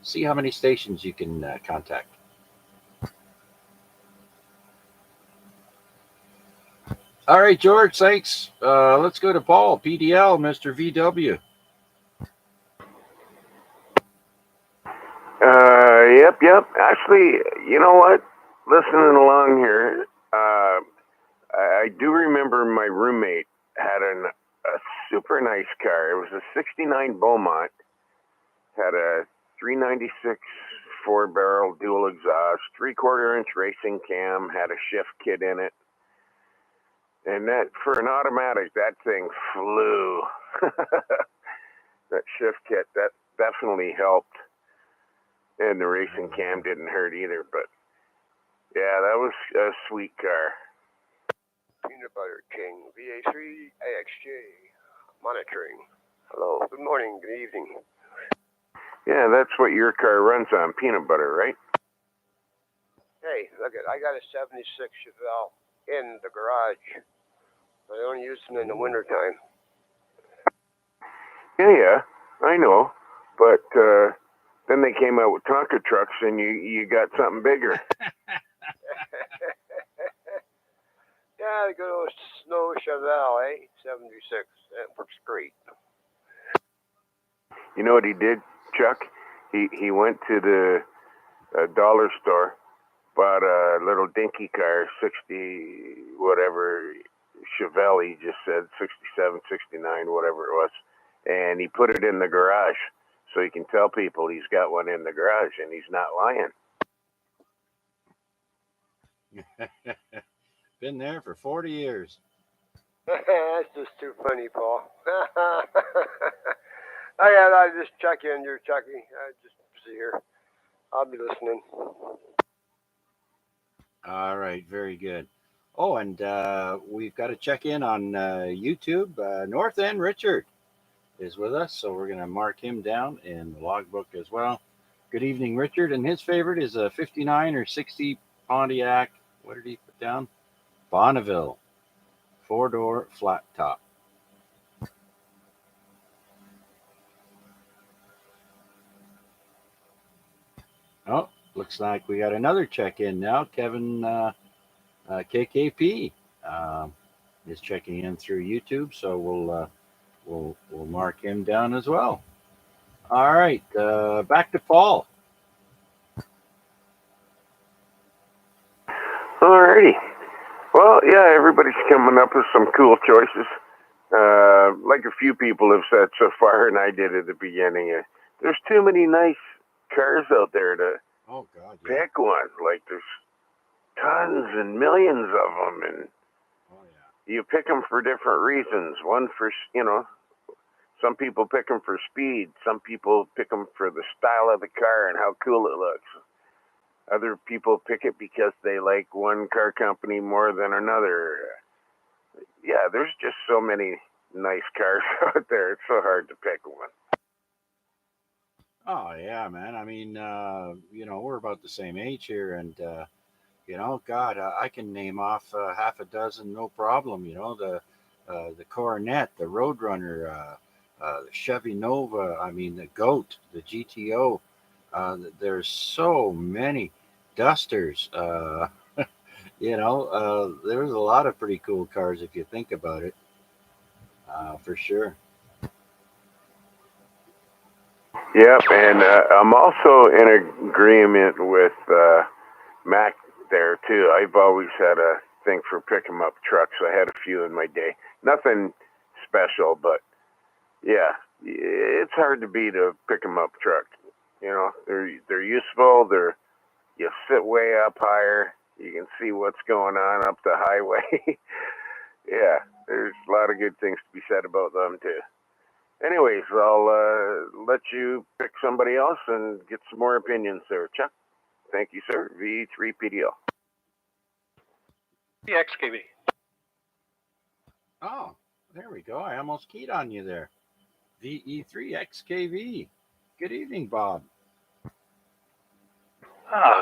see how many stations you can contact. All right, George, thanks. Let's go to Paul, PDL, Mr. VW. Yep. Actually, you know what? Listening along here, I do remember my roommate had a super nice car. It was a '69 Beaumont. Had a 396 4-barrel dual exhaust, 3/4 inch racing cam. Had a shift kit in it, and that for an automatic, that thing flew. That shift kit that definitely helped, and the racing cam didn't hurt either. But yeah, that was a sweet car. Peanut Butter King, VA3 AXJ, monitoring. Hello, good morning, good evening. Yeah, that's what your car runs on, peanut butter, right? Hey, look it, I got a 76 Chevelle in the garage. I only use them in the wintertime. Yeah, I know. But then they came out with Tonka trucks, and you got something bigger. Yeah, the good old snow Chevelle, eh? 76. That works great. You know what he did, Chuck? He went to the dollar store, bought a little dinky car, 60 whatever Chevelle. He just said 67, 69, whatever it was, and he put it in the garage so he can tell people he's got one in the garage, and he's not lying. Been there for 40 years. That's just too funny, Paul. I just check in. You're checking. I just see here. I'll be listening. All right, very good. Oh, and we've got to check in on YouTube. North End Richard is with us, so we're going to mark him down in the logbook as well. Good evening, Richard. And his favorite is a 59 or 60 Pontiac. What did he put down? Bonneville, 4-door flat top. Oh, looks like we got another check in now. Kevin KKP is checking in through YouTube, so we'll mark him down as well. All right, back to Paul. Alrighty. Well, yeah, everybody's coming up with some cool choices. Like a few people have said so far, and I did at the beginning. There's too many nice cars out there to pick one. Like there's tons and millions of them, and you pick them for different reasons. One for some people pick them for speed. Some people pick them for the style of the car and how cool it looks. Other people pick it because they like one car company more than another. Yeah, there's just so many nice cars out there. It's so hard to pick one. Oh yeah, man. I mean, we're about the same age here, and God, I can name off half a dozen, no problem. The Coronet, the Roadrunner, the Chevy Nova. I mean, the Goat, the GTO. There's so many Dusters. There's a lot of pretty cool cars if you think about it, for sure. Yep, and I'm also in agreement with Mac there too. I've always had a thing for picking up trucks. I had a few in my day. Nothing special, but yeah, it's hard to beat a pick 'em up truck. You know, they're useful. You sit way up higher. You can see what's going on up the highway. Yeah, there's a lot of good things to be said about them too. Anyways, I'll let you pick somebody else and get some more opinions there, Chuck. Thank you, sir. V3PDL. The XKV. Oh, there we go. I almost keyed on you there. VE3XKV. Good evening, Bob.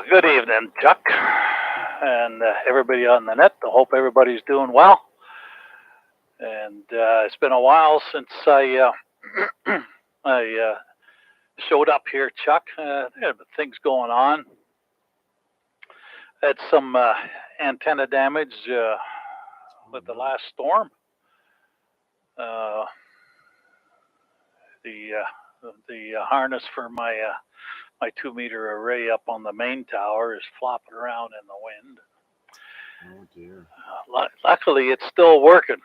Good evening, Chuck, and everybody on the net. I hope everybody's doing well. And it's been a while since I I showed up here, Chuck. There have been things going on. Had some antenna damage with the last storm. The harness for my 2-meter array up on the main tower is flopping around in the wind. Oh dear. Luckily, it's still working,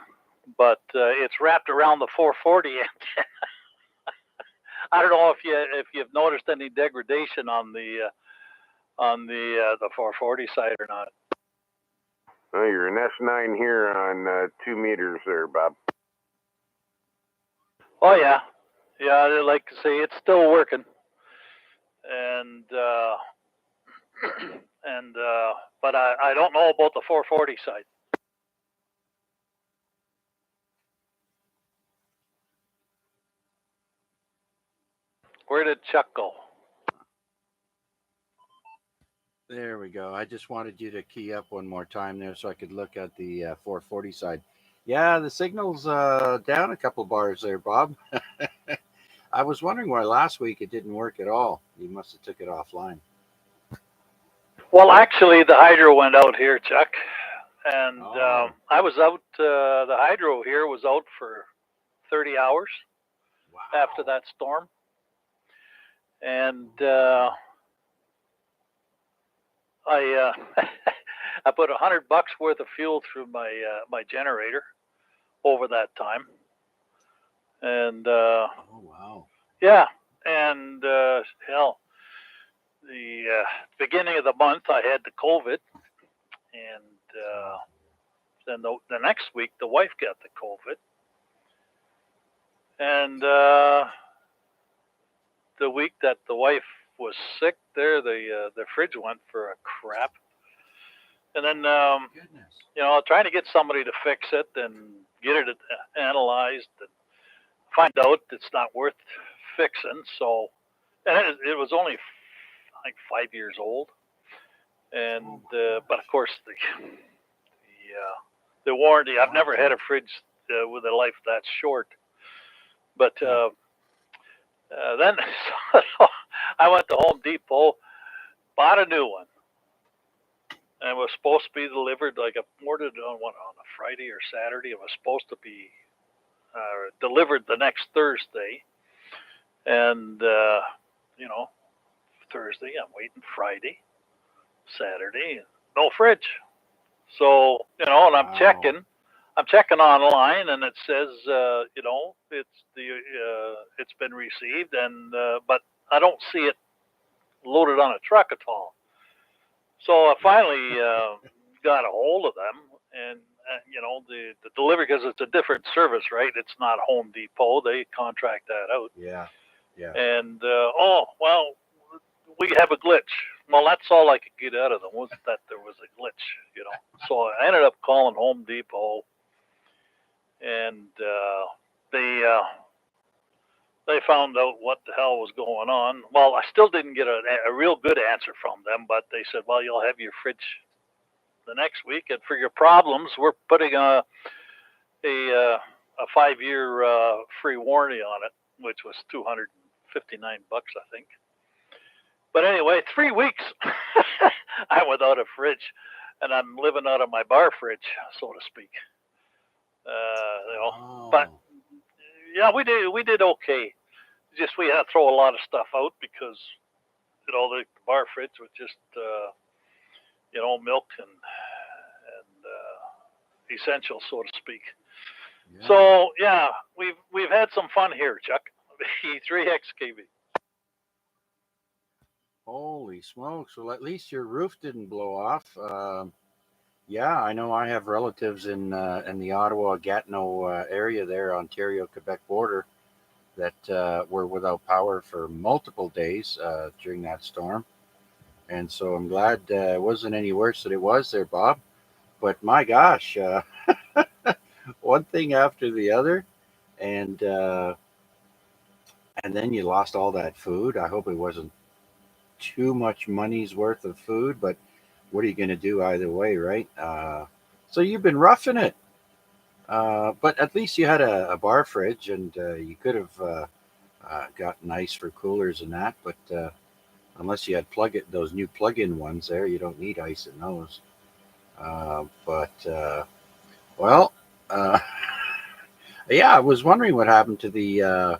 but it's wrapped around the 440 antenna. I don't know if you've noticed any degradation on the 440 side or not. Oh, you're an S9 here on 2 meters there, Bob. Oh yeah, I like to say it's still working, and but I don't know about the 440 side. Where did Chuck go? There we go. I just wanted you to key up one more time there so I could look at the 440 side. Yeah, the signal's down a couple bars there, Bob. I was wondering why last week it didn't work at all. You must have took it offline. Well, actually, the hydro went out here, Chuck, and I was out. The hydro here was out for 30 hours after that storm, and I I put $100 worth of fuel through my generator over that time, and oh wow, yeah, and hell, the beginning of the month I had the COVID, and then the next week the wife got the COVID, and the week that the wife was sick, there the fridge went for a crap, and then trying to get somebody to fix it and get it analyzed and find out it's not worth fixing. So, and it was only like 5 years old, and but of course the warranty. I've never had a fridge with a life that short, but then I went to Home Depot, bought a new one, and it was supposed to be delivered. Like I ordered on a Friday or Saturday. It was supposed to be delivered the next Thursday, and Thursday I'm waiting, Friday, Saturday, no fridge. So and I'm checking online, and it says it's been received, and but I don't see it loaded on a truck at all. So I finally got a hold of them, and the delivery, because it's a different service, right? It's not Home Depot; they contract that out. Yeah. And we have a glitch. Well, that's all I could get out of them, was that there was a glitch, So I ended up calling Home Depot, and they found out what the hell was going on. Well, I still didn't get a real good answer from them, but they said, well, you'll have your fridge the next week, and for your problems, we're putting a 5-year free warranty on it, which was $259, I think. But anyway, 3 weeks I went out of fridge, and I'm living out of my bar fridge, so to speak. But yeah, we did okay. Just we had to throw a lot of stuff out because the bar fridge was just milk and essential, so to speak. Yeah. So yeah, we've had some fun here, Chuck. The 3X KB. Holy smokes! Well, at least your roof didn't blow off. Yeah, I know. I have relatives in the Ottawa Gatineau area there, Ontario Quebec border, that were without power for multiple days during that storm. And so I'm glad it wasn't any worse than it was there, Bob. But my gosh, one thing after the other, and uh, and then you lost all that food. I hope it wasn't too much money's worth of food, but what are you going to do either way, right? So you've been roughing it, but at least you had a bar fridge, and you could have gotten ice for coolers and that. But unless you had those new plug-in ones there, you don't need ice in those. But well, uh, yeah, I was wondering what happened to the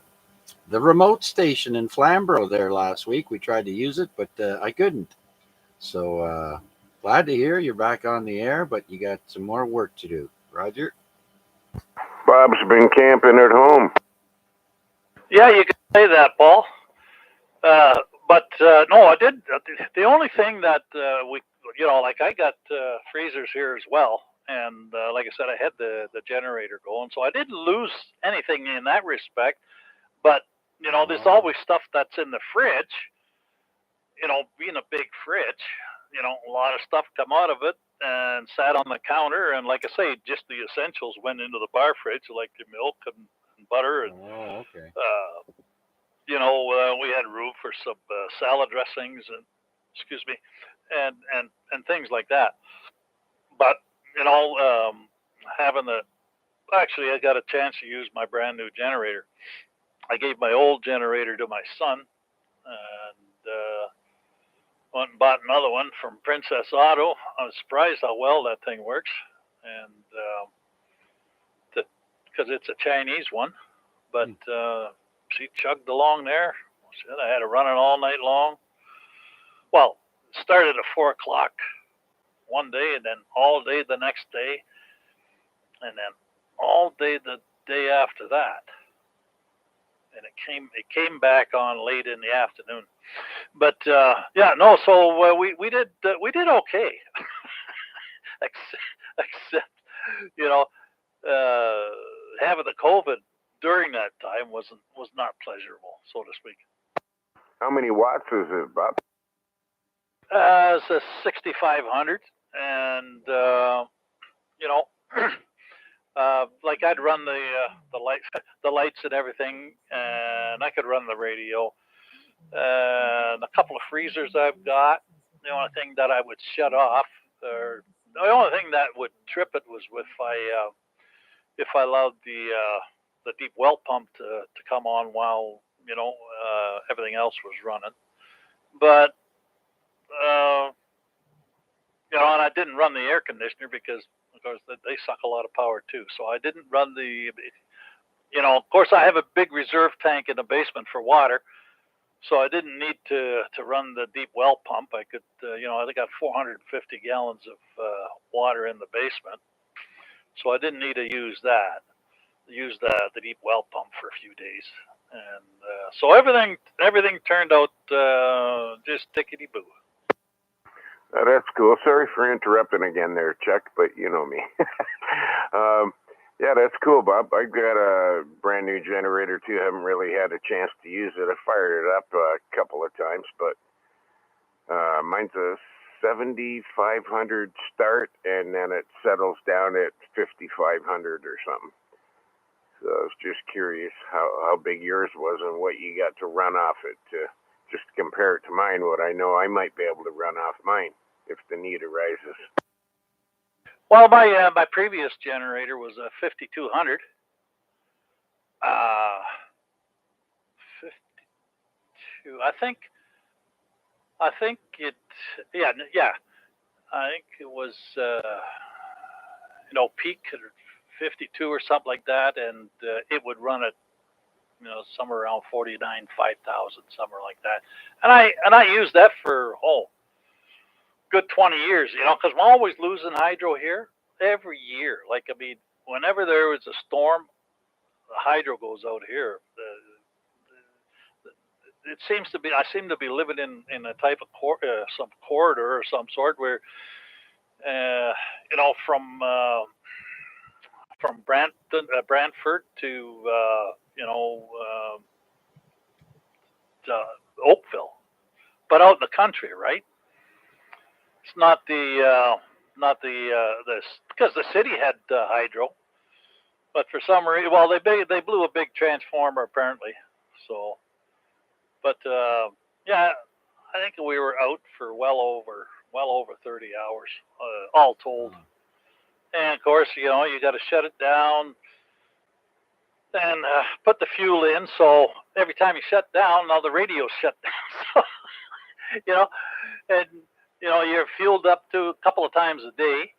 remote station in Flamborough there last week. We tried to use it, but I couldn't. So glad to hear you're back on the air, but you got some more work to do. Roger? Bob's been camping at home. Yeah, you can say that, Paul. But no, I did. The only thing that like I got freezers here as well, and like I said, I had the generator going, so I didn't lose anything in that respect. But there's always stuff that's in the fridge. Being a big fridge, a lot of stuff come out of it and sat on the counter, and like I say, just the essentials went into the bar fridge, like the milk and butter and. Oh, okay. We had room for some salad dressings and, excuse me, and things like that. But having actually, I got a chance to use my brand new generator. I gave my old generator to my son, and went and bought another one from Princess Auto. I was surprised how well that thing works, and because it's a Chinese one, but she chugged along there. I had it running all night long. Well, it started at 4 o'clock one day, and then all day the next day, and then all day the day after that. And it came back on late in the afternoon. But yeah, no. So we did okay, except having the COVID during that time was not pleasurable, so to speak. How many watts is it, Bob? It's a 6500, and like I'd run the lights and everything, and I could run the radio, and a couple of freezers I've got. The only thing that I would shut off, or the only thing that would trip it was if I allowed the deep well pump to come on while everything else was running, but. And I didn't run the air conditioner because, of course, they suck a lot of power too. So I didn't run of course, I have a big reserve tank in the basement for water. So I didn't need to run the deep well pump. I could, I got 450 gallons of water in the basement. So I didn't need to use that. Use the deep well pump for a few days. And so everything turned out just tickety-boo. That's cool. Sorry for interrupting again there, Chuck, but you know me. Yeah, that's cool, Bob. I've got a brand new generator too. I haven't really had a chance to use it. I fired it up a couple of times, but mine's a 7,500 start, and then it settles down at 5,500 or something. So I was just curious how big yours was and what you got to run off it to just compare it to mine, what I know I might be able to run off mine if the need arises. Well, my previous generator was a 5200. 52. I think it. Yeah. I think it was peak at 52 or something like that, and it would run at somewhere around 49, 5,000, somewhere like that. And I used that for good 20 years, because I'm always losing hydro here every year. Like, I mean, whenever there was a storm, the hydro goes out here. It seems to be. I seem to be living in a type of some corridor or some sort where, you know, from Brantford to you know Oakville, but out in the country, right? It's not this because the city had hydro, but for some reason, well, they blew a big transformer apparently. So, but yeah, I think we were out for well over 30 hours, all told. And of course, you know, you got to shut it down and put the fuel in. So every time you shut down, now the radio's shut down. So, you know, and you know you're fueled up to a couple of times a day,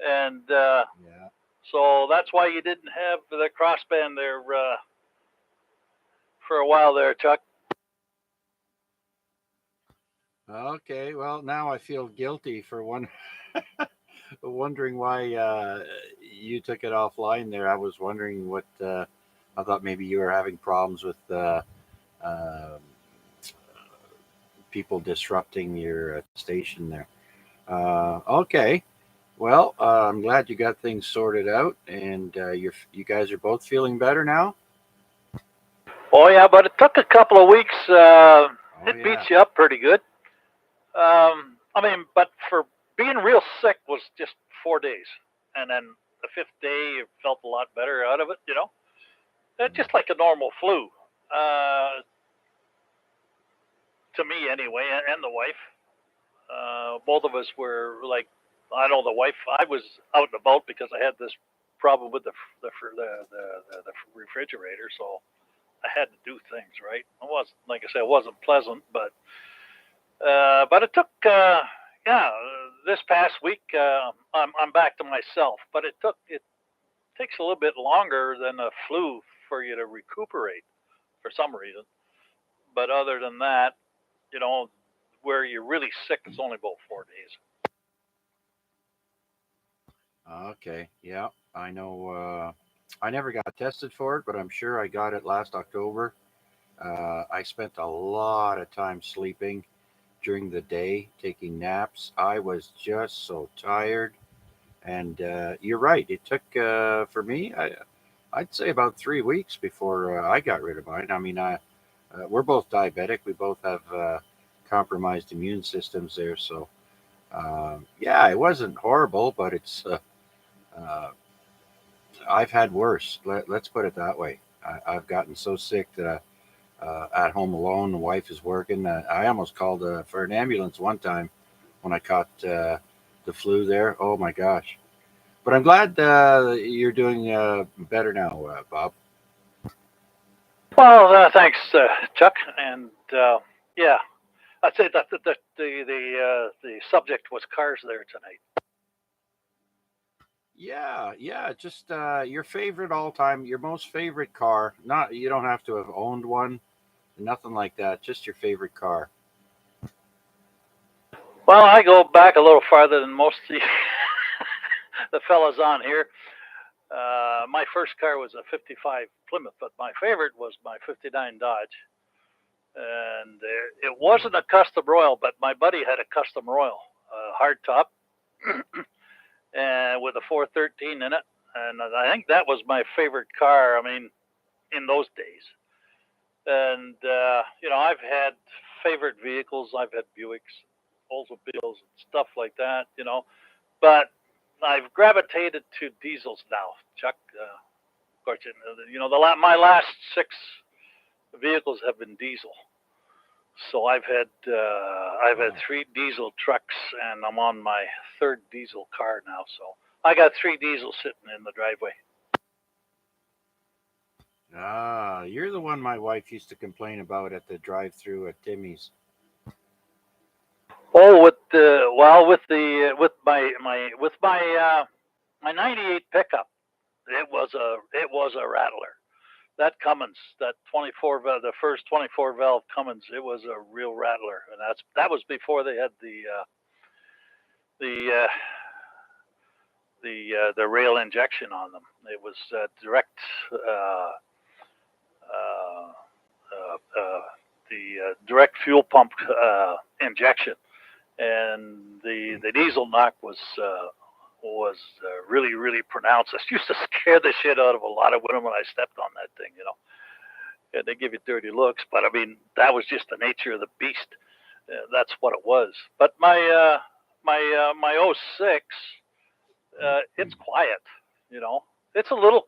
and so that's why you didn't have the crossband there for a while there, Chuck. Okay, well, now I feel guilty for wondering why you took it offline there. I was wondering what I thought maybe you were having problems with people disrupting your station there. Okay, well, I'm glad you got things sorted out, and you guys are both feeling better now. Oh yeah, but it took a couple of weeks. It beats you up pretty good. I mean, but for being real sick was just 4 days, and then the fifth day you felt a lot better out of it. You know, it's just like a normal flu. To me anyway, and the wife. Both of us were like, I know the wife. I was out and about because I had this problem with the refrigerator, so I had to do things right. It wasn't, like I said, it wasn't pleasant, but it took. Yeah, this past week I'm back to myself, but it takes a little bit longer than a flu for you to recuperate for some reason. But other than that, you know, where you're really sick, it's only about 4 days. Okay, yeah, I know. I never got tested for it, but I'm sure I got it last October. I spent a lot of time sleeping during the day, taking naps. I was just so tired. And you're right. It took for me, I'd say about 3 weeks before I got rid of mine. I mean, we're both diabetic. We both have compromised immune systems there. So yeah, it wasn't horrible, but uh, I've had worse. Let's put it that way. I've gotten so sick that at home alone, the wife is working. I almost called for an ambulance one time when I caught the flu there. Oh my gosh. But I'm glad you're doing better now, Bob. Well, thanks, Chuck, and yeah, I'd say that the subject was cars there tonight. Yeah, yeah. Just your favorite all time, your most favorite car. Not you don't have to have owned one, nothing like that. Just your favorite car. Well, I go back a little farther than most of the fellas on here. My first car was a '55 Plymouth, but my favorite was my '59 Dodge. And it wasn't a custom Royal, but my buddy had a custom Royal, hardtop, and with a 413 in it. And I think that was my favorite car. I mean, in those days. And you know, I've had favorite vehicles. I've had Buicks, Oldsmobiles, and stuff like that. You know, but I've gravitated to diesels now, Chuck. Of course, you know, my last 6 vehicles have been diesel. So I've had 3 diesel trucks, and I'm on my 3rd diesel car now. So I got 3 diesels sitting in the driveway. Ah, you're the one my wife used to complain about at the drive-through at Timmy's. Oh, with my '98 pickup, it was a rattler. That Cummins, that 24 valve, the first 24 valve Cummins, it was a real rattler, and that was before they had the the rail injection on them. It was direct direct fuel pump injection, and the diesel knock was really pronounced. It used to scare the shit out of a lot of women when I stepped on that thing, you know. Yeah, they give you dirty looks, but I mean that was just the nature of the beast. That's what it was. But my 06, it's quiet, you know. It's a little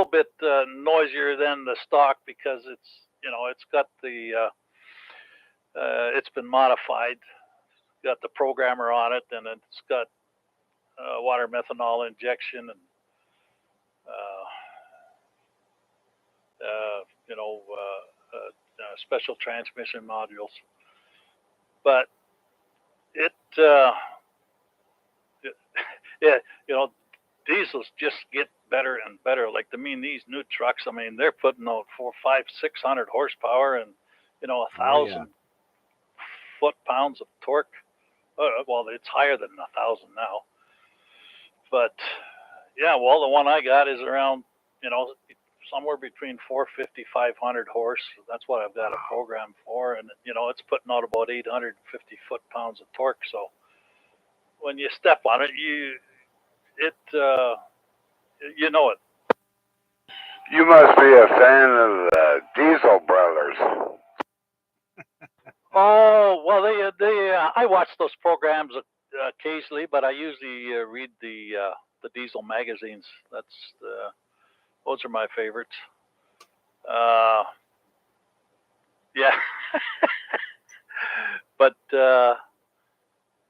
bit noisier than the stock because it's got it's been modified. It's got the programmer on it, and it's got water methanol injection and special transmission modules. But it yeah, diesels just get better and better. Like, these new trucks, I mean, they're putting out 400, 500, 600 horsepower and 1,000 foot-pounds of torque. Well, it's higher than 1,000 now. But yeah, well, the one I got is around, somewhere between 450, 500 horse. That's what I've got a program for, and it's putting out about 850 foot-pounds of torque. So when you step on it, you know it. You must be a fan of the Diesel Brothers. Oh well, I watch those programs occasionally, but I usually read the Diesel magazines. Those are my favorites. Yeah, but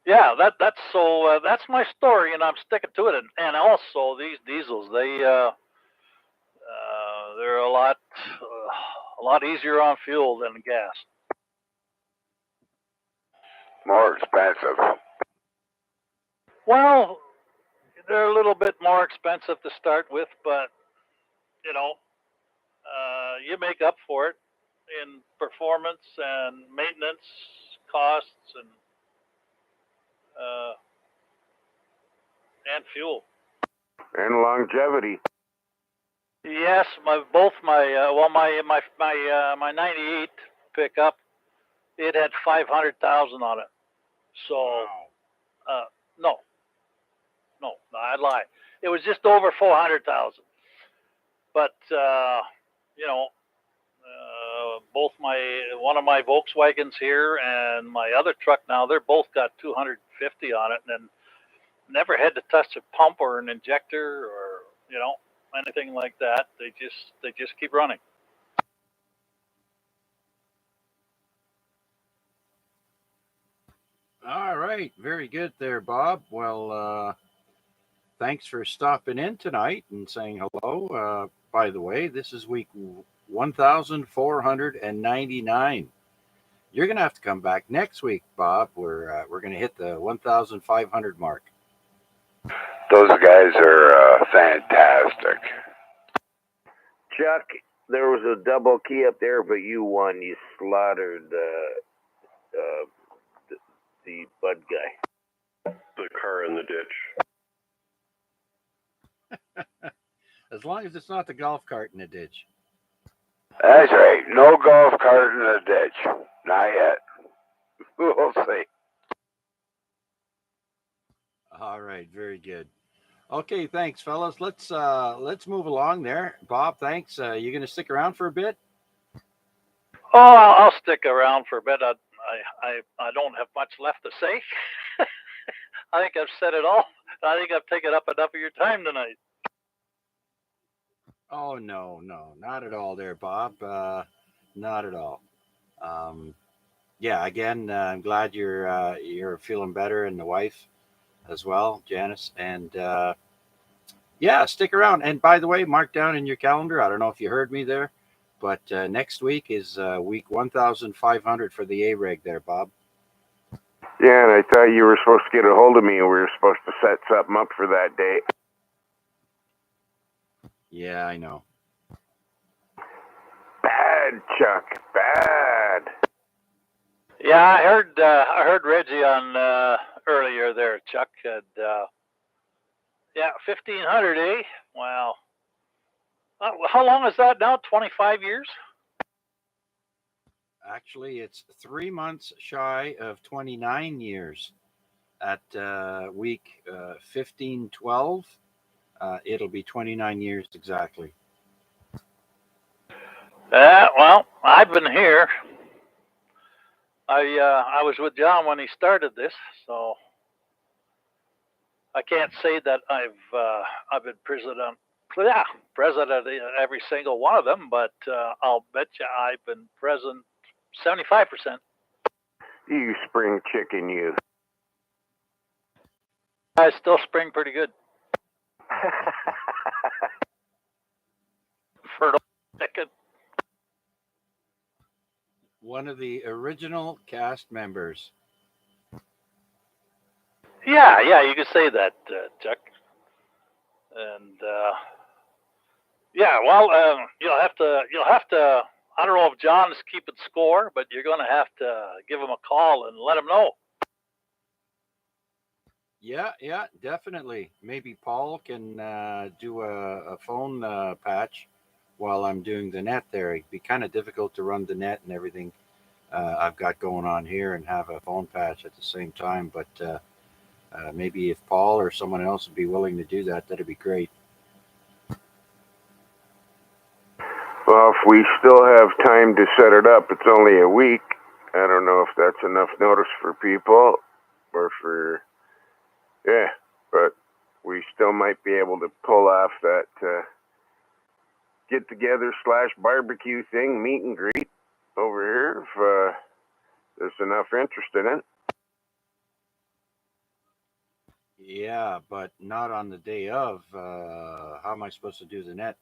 yeah, that's my story, and I'm sticking to it. And also, these diesels, they're a lot easier on fuel than gas. More expensive. Well, they're a little bit more expensive to start with, but you make up for it in performance and maintenance costs and fuel and longevity. Yes, my 98 pickup, it had 500,000 on it. So, wow. No, I lie. It was just over 400,000. But both one of my Volkswagens here and my other truck now, they're both got 250 on it, and never had to touch a pump or an injector or anything like that. They just keep running. All right, very good there, Bob. Well, thanks for stopping in tonight and saying hello. By the way, this is week 1,499. You're going to have to come back next week, Bob. We're going to hit the 1,500 mark. Those guys are fantastic. Chuck, there was a double key up there, but you won. You slaughtered the Bud guy. The car in the ditch. As long as it's not the golf cart in the ditch. That's right. No golf cart in the ditch. Not yet. We'll see. All right, very good. Okay, thanks, fellas. Let's move along there. Bob, thanks. You going to stick around for a bit? Oh, I'll stick around for a bit. I don't have much left to say. I think I've said it all. I think I've taken up enough of your time tonight. Oh no, not at all, there, Bob. Not at all. Yeah, again, I'm glad you're feeling better, and the wife as well, Janice. And yeah, stick around. And by the way, mark down in your calendar. I don't know if you heard me there, but next week is week 1,500 for the AREG there, Bob. Yeah, and I thought you were supposed to get a hold of me, and we were supposed to set something up for that day. Yeah, I know. Bad, Chuck. Bad. Yeah, I heard Reggie on earlier there, Chuck. And Yeah, 1,500, eh? Wow. How long is that now? 25 years? Actually, it's 3 months shy of 29 years. At week 1512, it'll be 29 years exactly. Well, I've been here. I was with John when he started this, so I can't say that I've been president. Yeah, president in every single one of them, but I'll bet you I've been president 75%. You spring chicken, you. I still spring pretty good for the chicken. One of the original cast members. Yeah, you could say that, Chuck. And yeah, well, you'll have to. I don't know if John is keeping score, but you're going to have to give him a call and let him know. Yeah, definitely. Maybe Paul can do a phone patch while I'm doing the net there. It'd be kind of difficult to run the net and everything I've got going on here and have a phone patch at the same time. But maybe if Paul or someone else would be willing to do that, that'd be great. Well, if we still have time to set it up, it's only a week. I don't know if that's enough notice for people or for, yeah, but we still might be able to pull off that get together / barbecue thing, meet and greet over here if there's enough interest in it. Yeah, but not on the day of. How am I supposed to do the net?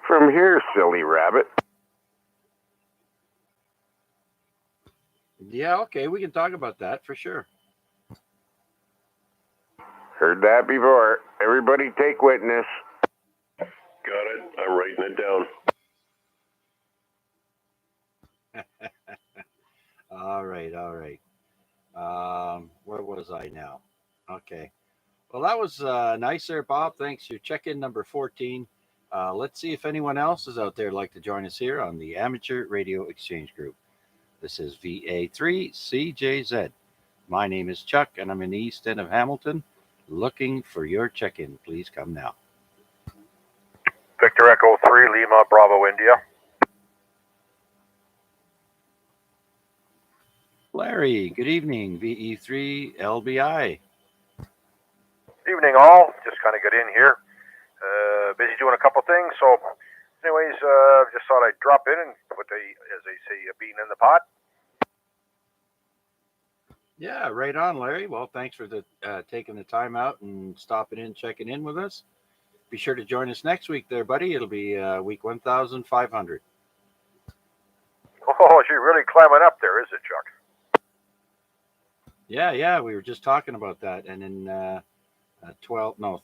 From here, silly rabbit. Yeah, okay, we can talk about that for sure. Heard that before. Everybody take witness. Got it. I'm writing it down. All right. Where was I now? Okay. Well, that was nice there, Bob. Thanks. Your check-in number 14. Let's see if anyone else is out there like to join us here on the Amateur Radio Exchange Group. This is VA3CJZ. My name is Chuck, and I'm in the east end of Hamilton. Looking for your check-in. Please come now. Victor Echo 3, Lima, Bravo, India. Larry, good evening. VE3LBI. Evening, all. Just kind of got in here. Busy doing a couple things. So, anyways, just thought I'd drop in and put as they say, a bean in the pot. Yeah, right on, Larry. Well, thanks for taking the time out and stopping in, checking in with us. Be sure to join us next week there, buddy. It'll be week 1,500. Oh, you're really climbing up there, is it, Chuck? Yeah, we were just talking about that. And in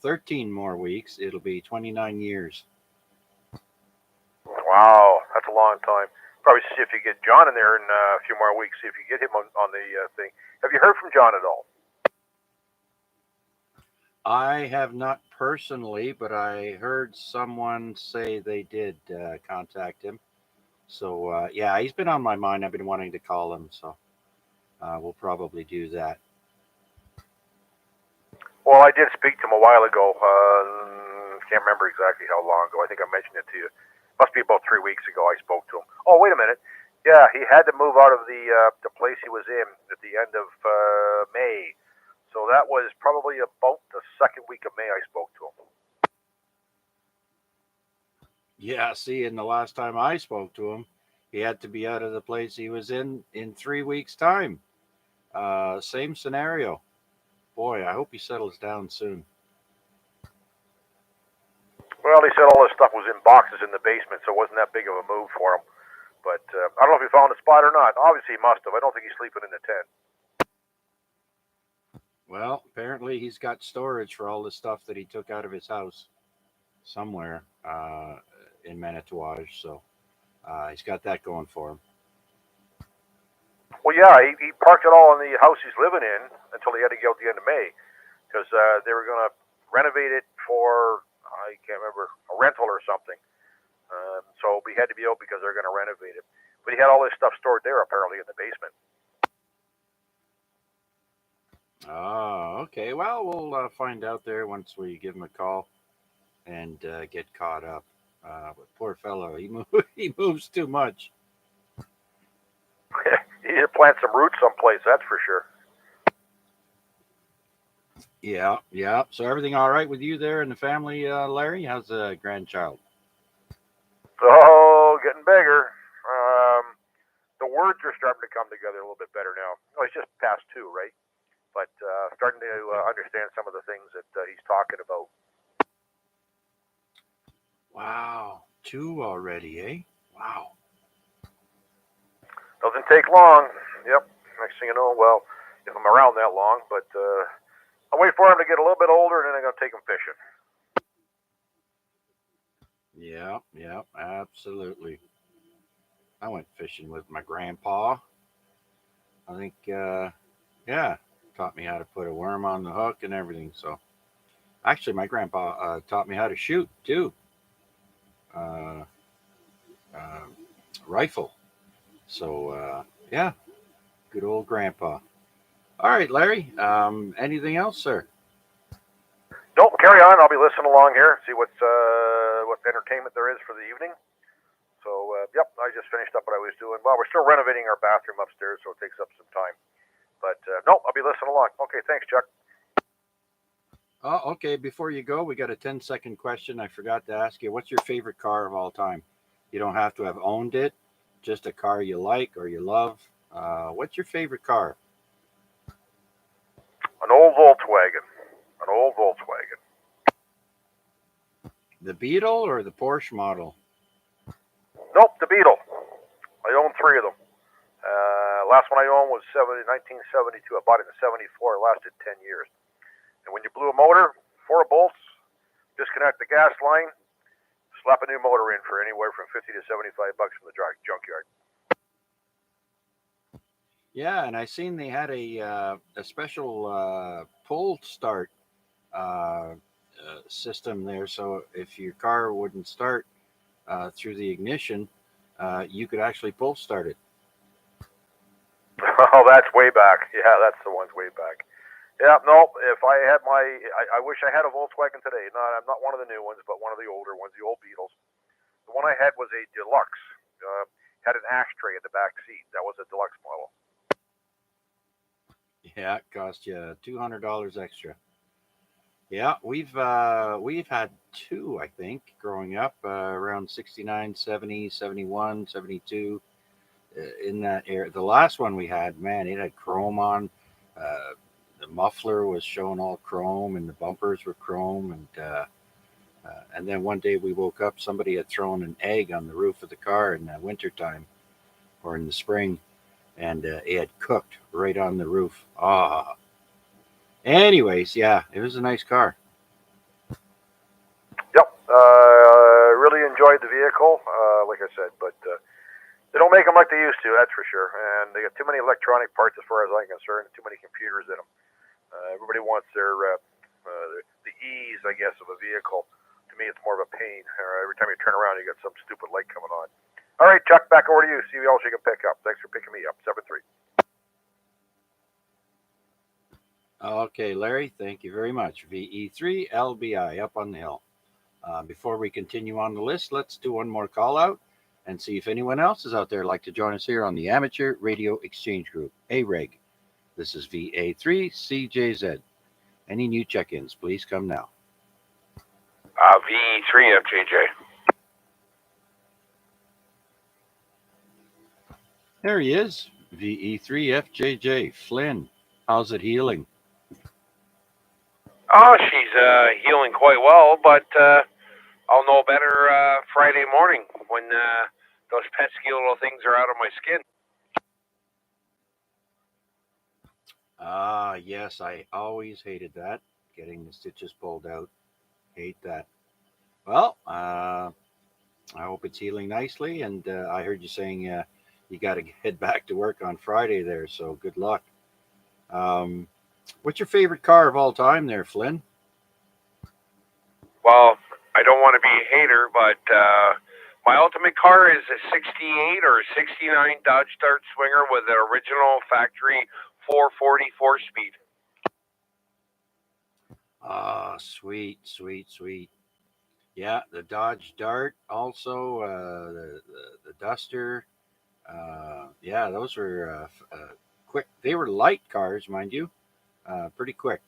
13 more weeks, it'll be 29 years. Wow, that's a long time. Probably see if you get John in there in a few more weeks, see if you get him on the thing. Have you heard from John at all? I have not personally, but I heard someone say they did contact him. So, yeah, he's been on my mind. I've been wanting to call him, so we'll probably do that. Well, I did speak to him a while ago. Can't remember exactly how long ago. I think I mentioned it to you. Must be about 3 weeks ago I spoke to him. Oh, wait a minute. Yeah, he had to move out of the place he was in at the end of May. So that was probably about the second week of May I spoke to him. Yeah, see, and the last time I spoke to him, he had to be out of the place he was in 3 weeks' time. Same scenario. Boy, I hope he settles down soon. Well, he said all his stuff was in boxes in the basement, so it wasn't that big of a move for him. But I don't know if he found a spot or not. Obviously, he must have. I don't think he's sleeping in the tent. Well, apparently he's got storage for all the stuff that he took out of his house somewhere in Manitouwadge, so he's got that going for him. Well, yeah, he parked it all in the house he's living in until he had to get out the end of May. because they were going to renovate it for, I can't remember, a rental or something. So we had to be out because they're going to renovate it. But he had all this stuff stored there apparently in the basement. Oh, okay. Well, we'll find out there once we give him a call and get caught up. But poor fellow, he moves too much. He need to plant some roots someplace, that's for sure. Yeah, yeah. So everything all right with you there and the family, Larry? How's the grandchild? Oh, getting bigger. The words are starting to come together a little bit better now. Oh, he's just past 2, right? But starting to understand some of the things that he's talking about. Wow, 2 already, eh? Wow. Doesn't take long. Yep. Next thing you know, well, if I'm around that long, but I'll wait for him to get a little bit older, and then I'm going to take him fishing. Yeah, yeah, absolutely. I went fishing with my grandpa. I think, yeah, taught me how to put a worm on the hook and everything. So actually, my grandpa taught me how to shoot too. Uh, uh, Rifle. So yeah, good old grandpa. All right, Larry. Anything else, sir? Nope, carry on. I'll be listening along here, see what entertainment there is for the evening. So, yep, I just finished up what I was doing. Well, we're still renovating our bathroom upstairs, so it takes up some time. But, no, I'll be listening along. Okay, thanks, Chuck. Oh, okay. Before you go, we got a 10-second question. I forgot to ask you. What's your favorite car of all time? You don't have to have owned it. Just a car you like or you love. What's your favorite car? An old Volkswagen. The Beetle or the Porsche model? Nope, the Beetle. I own 3 of them. Last one I owned was 1972. I bought it in 74. It lasted 10 years. And when you blew a motor, 4 bolts, disconnect the gas line, slap a new motor in for anywhere from $50 to $75 from the junkyard. Yeah, and I seen they had a special pull start system there. So if your car wouldn't start through the ignition, you could actually pull start it. Oh, that's way back. Yeah, that's the ones way back. Yeah, no, if I had I wish I had a Volkswagen today. No, I'm not one of the new ones, but one of the older ones, the old Beetles. The one I had was a deluxe. Had an ashtray in the back seat. That was a deluxe model. Yeah, it cost you $200 extra. Yeah, we've had 2, I think, growing up around 69, 70, 71, 72 in that area. The last one we had, man, it had chrome on. The muffler was showing all chrome, and the bumpers were chrome, and then one day we woke up, somebody had thrown an egg on the roof of the car in the wintertime or in the spring, and it had cooked right on the roof. Ah. Anyways, yeah, it was a nice car. Yep. Really enjoyed the vehicle, like I said, but they don't make them like they used to, that's for sure. And they got too many electronic parts as far as I'm concerned, too many computers in them. Everybody wants the ease, I guess, of a vehicle. To me, it's more of a pain. Every time you turn around, you got some stupid light coming on. All right, Chuck, back over to you. See what else you can pick up. Thanks for picking me up. 7-3. Okay, Larry, thank you very much. VE3LBI up on the hill. Before we continue on the list, let's do one more call out and see if anyone else is out there like to join us here on the Amateur Radio Exchange Group, AREG. This is VA3CJZ. Any new check-ins, please come now. VE3FJJ. There he is, VE3FJJ. Flynn, how's it healing? Oh, she's healing quite well, but I'll know better Friday morning when those pesky little things are out of my skin. Ah, yes, I always hated that, getting the stitches pulled out. Hate that. Well, I hope it's healing nicely, and I heard you saying you got to head back to work on Friday there, so good luck. What's your favorite car of all time there, Flynn? Well, I don't want to be a hater, but my ultimate car is a 68 or a 69 Dodge Dart Swinger with an original factory 440 4-speed. Ah, sweet, sweet, sweet. Yeah, the Dodge Dart, also the Duster. Yeah, those were quick. They were light cars, mind you, pretty quick.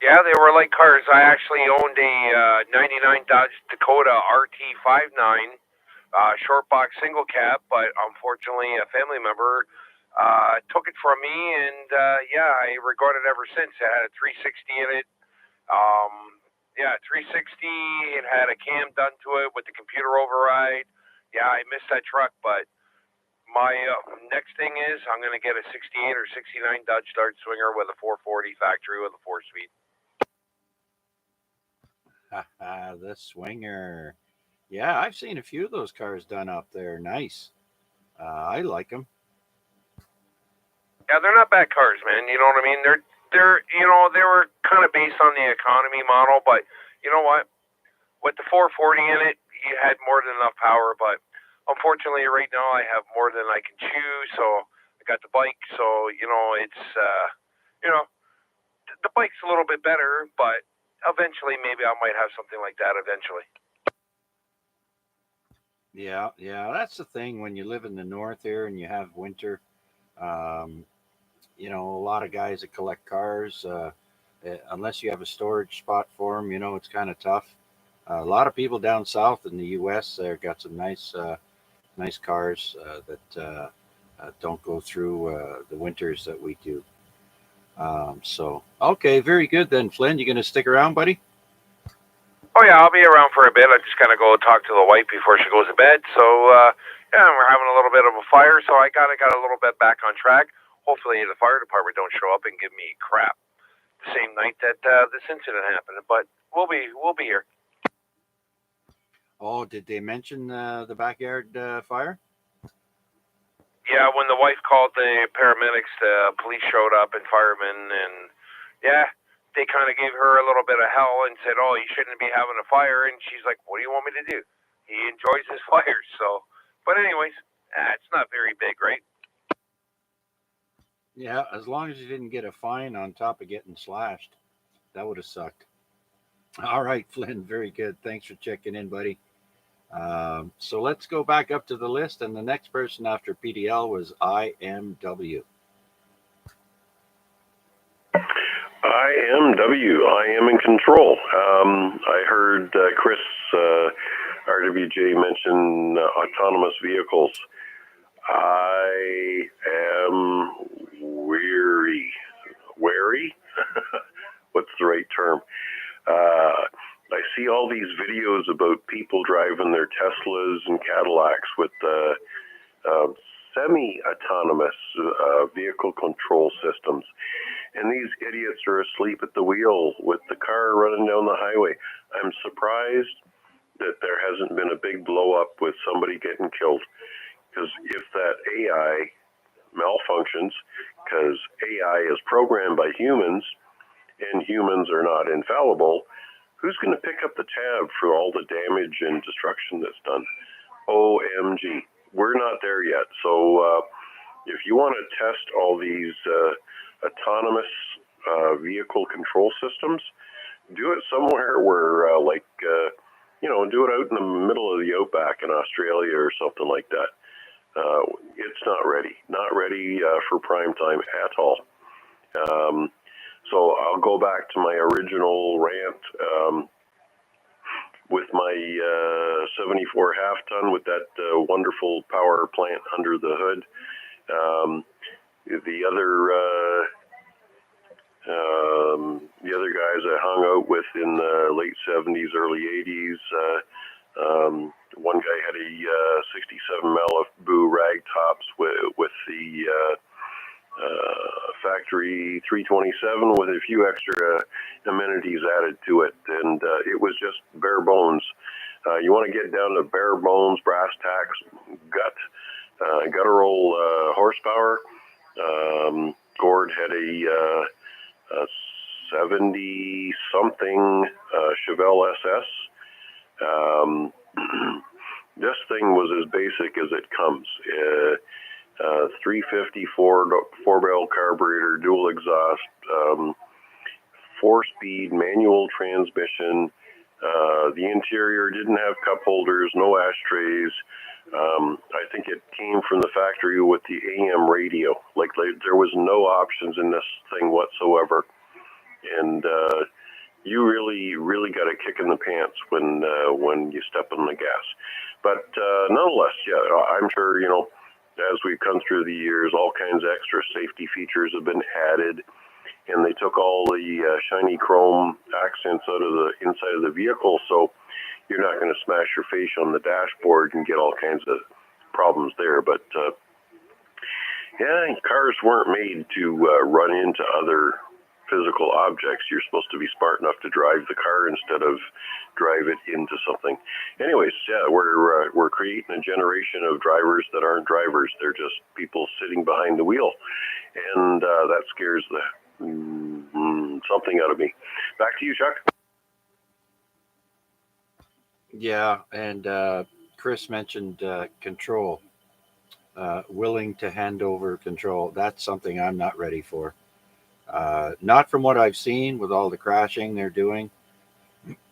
Yeah, they were like cars. I actually owned a 99 Dodge Dakota RT59 short box single cab, but unfortunately a family member took it from me, and yeah, I regret it ever since. It had a 360 in it. Yeah, 360. It had a cam done to it with the computer override. Yeah, I missed that truck, but my next thing is I'm going to get a 68 or 69 Dodge Dart Swinger with a 440 factory with a 4-speed. The Swinger. Yeah, I've seen a few of those cars done up there. Nice. I like them. Yeah, they're not bad cars, man. You know what I mean? They're they were kind of based on the economy model, but you know what? With the 440 in it, you had more than enough power. But unfortunately, right now I have more than I can chew, so I got the bike. So it's you know, the bike's a little bit better, but eventually maybe I might have something like that eventually. Yeah, yeah, that's the thing when you live in the north here and you have winter. Um, a lot of guys that collect cars, unless you have a storage spot for them, it's kind of tough. A lot of people down south in the U.S. Got some nice cars that don't go through the winters that we do. So, okay, very good then, Flynn. You going to stick around, buddy? Oh yeah, I'll be around for a bit. I just gotta go talk to the wife before she goes to bed. So yeah, we're having a little bit of a fire, so I got a little bit back on track. Hopefully the fire department don't show up and give me crap the same night that this incident happened. But we'll be here. Oh, did they mention the backyard fire? Yeah, when the wife called the paramedics, the police showed up and firemen, and yeah, they kind of gave her a little bit of hell and said, "Oh, you shouldn't be having a fire." And she's like, "What do you want me to do? He enjoys his fires." So, but anyways, it's not very big, right? Yeah, as long as you didn't get a fine on top of getting slashed, that would have sucked. All right, Flynn, very good. Thanks for checking in, buddy. So let's go back up to the list, and the next person after PDL was IMW. IMW, I am in control. I heard Chris RWJ mention autonomous vehicles. I am wary. Wary? What's the right term? I see all these videos about people driving their Teslas and Cadillacs with semi-autonomous vehicle control systems. And these idiots are asleep at the wheel with the car running down the highway. I'm surprised that there hasn't been a big blow up with somebody getting killed. Because if that AI malfunctions, because AI is programmed by humans and humans are not infallible, who's going to pick up the tab for all the damage and destruction that's done? OMG. We're not there yet. So if you want to test all these autonomous vehicle control systems, do it somewhere where, do it out in the middle of the outback in Australia or something like that. It's not ready for prime time at all. So I'll go back to my original rant with my 74 half ton with that wonderful power plant under the hood. The other guys I hung out with in the late 70s, early 80s. One guy had a 67 Malibu rag tops with the factory 327 with a few extra amenities added to it, and it was just bare bones. You want to get down to bare bones, brass tacks, guttural horsepower. Gord had a 70-something Chevelle SS. This thing was as basic as it comes. 350 four-barrel carburetor, dual exhaust, 4-speed manual transmission. The interior didn't have cup holders, no ashtrays. I think it came from the factory with the AM radio. Like there was no options in this thing whatsoever. And you really got a kick in the pants when you step on the gas. But nonetheless, yeah, I'm sure, as we've come through the years, all kinds of extra safety features have been added, and they took all the shiny chrome accents out of the inside of the vehicle, so you're not going to smash your face on the dashboard and get all kinds of problems there. But yeah, cars weren't made to run into other physical objects. You're supposed to be smart enough to drive the car instead of drive it into something. Anyways, yeah, we're creating a generation of drivers that aren't drivers. They're just people sitting behind the wheel, and that scares the something out of me. Back to you, Chuck. Yeah, and Chris mentioned control. Willing to hand over control. That's something I'm not ready for. Not from what I've seen with all the crashing they're doing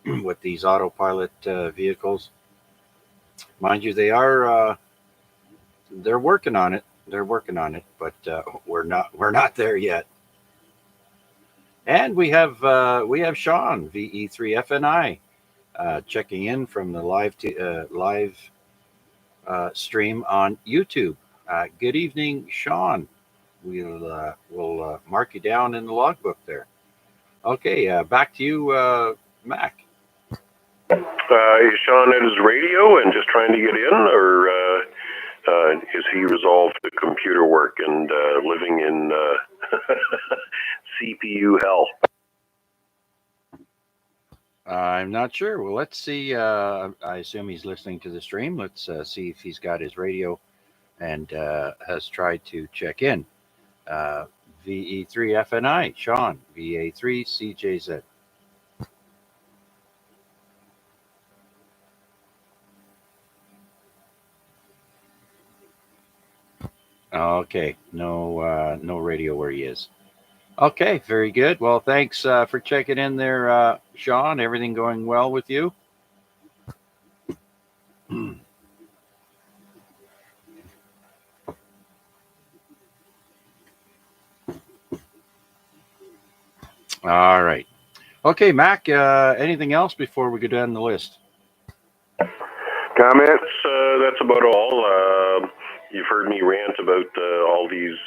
with these autopilot vehicles. Mind you, they're working on it. They're working on it, but we're not there yet. And we have Sean VE3FNI checking in from the live stream on YouTube. Good evening, Sean. We'll mark you down in the logbook there. Okay, back to you, Mac. Is Sean at his radio and just trying to get in, or is he resolved to computer work and living in CPU hell? I'm not sure. Well, let's see. I assume he's listening to the stream. Let's see if he's got his radio and has tried to check in. VE3FNI, Sean, VA3CJZ. Okay, no radio where he is. Okay, very good. Well, thanks for checking in there, Sean. Everything going well with you? All right. Okay, Mac, anything else before we go down the list? Comments? That's about all. You've heard me rant about all these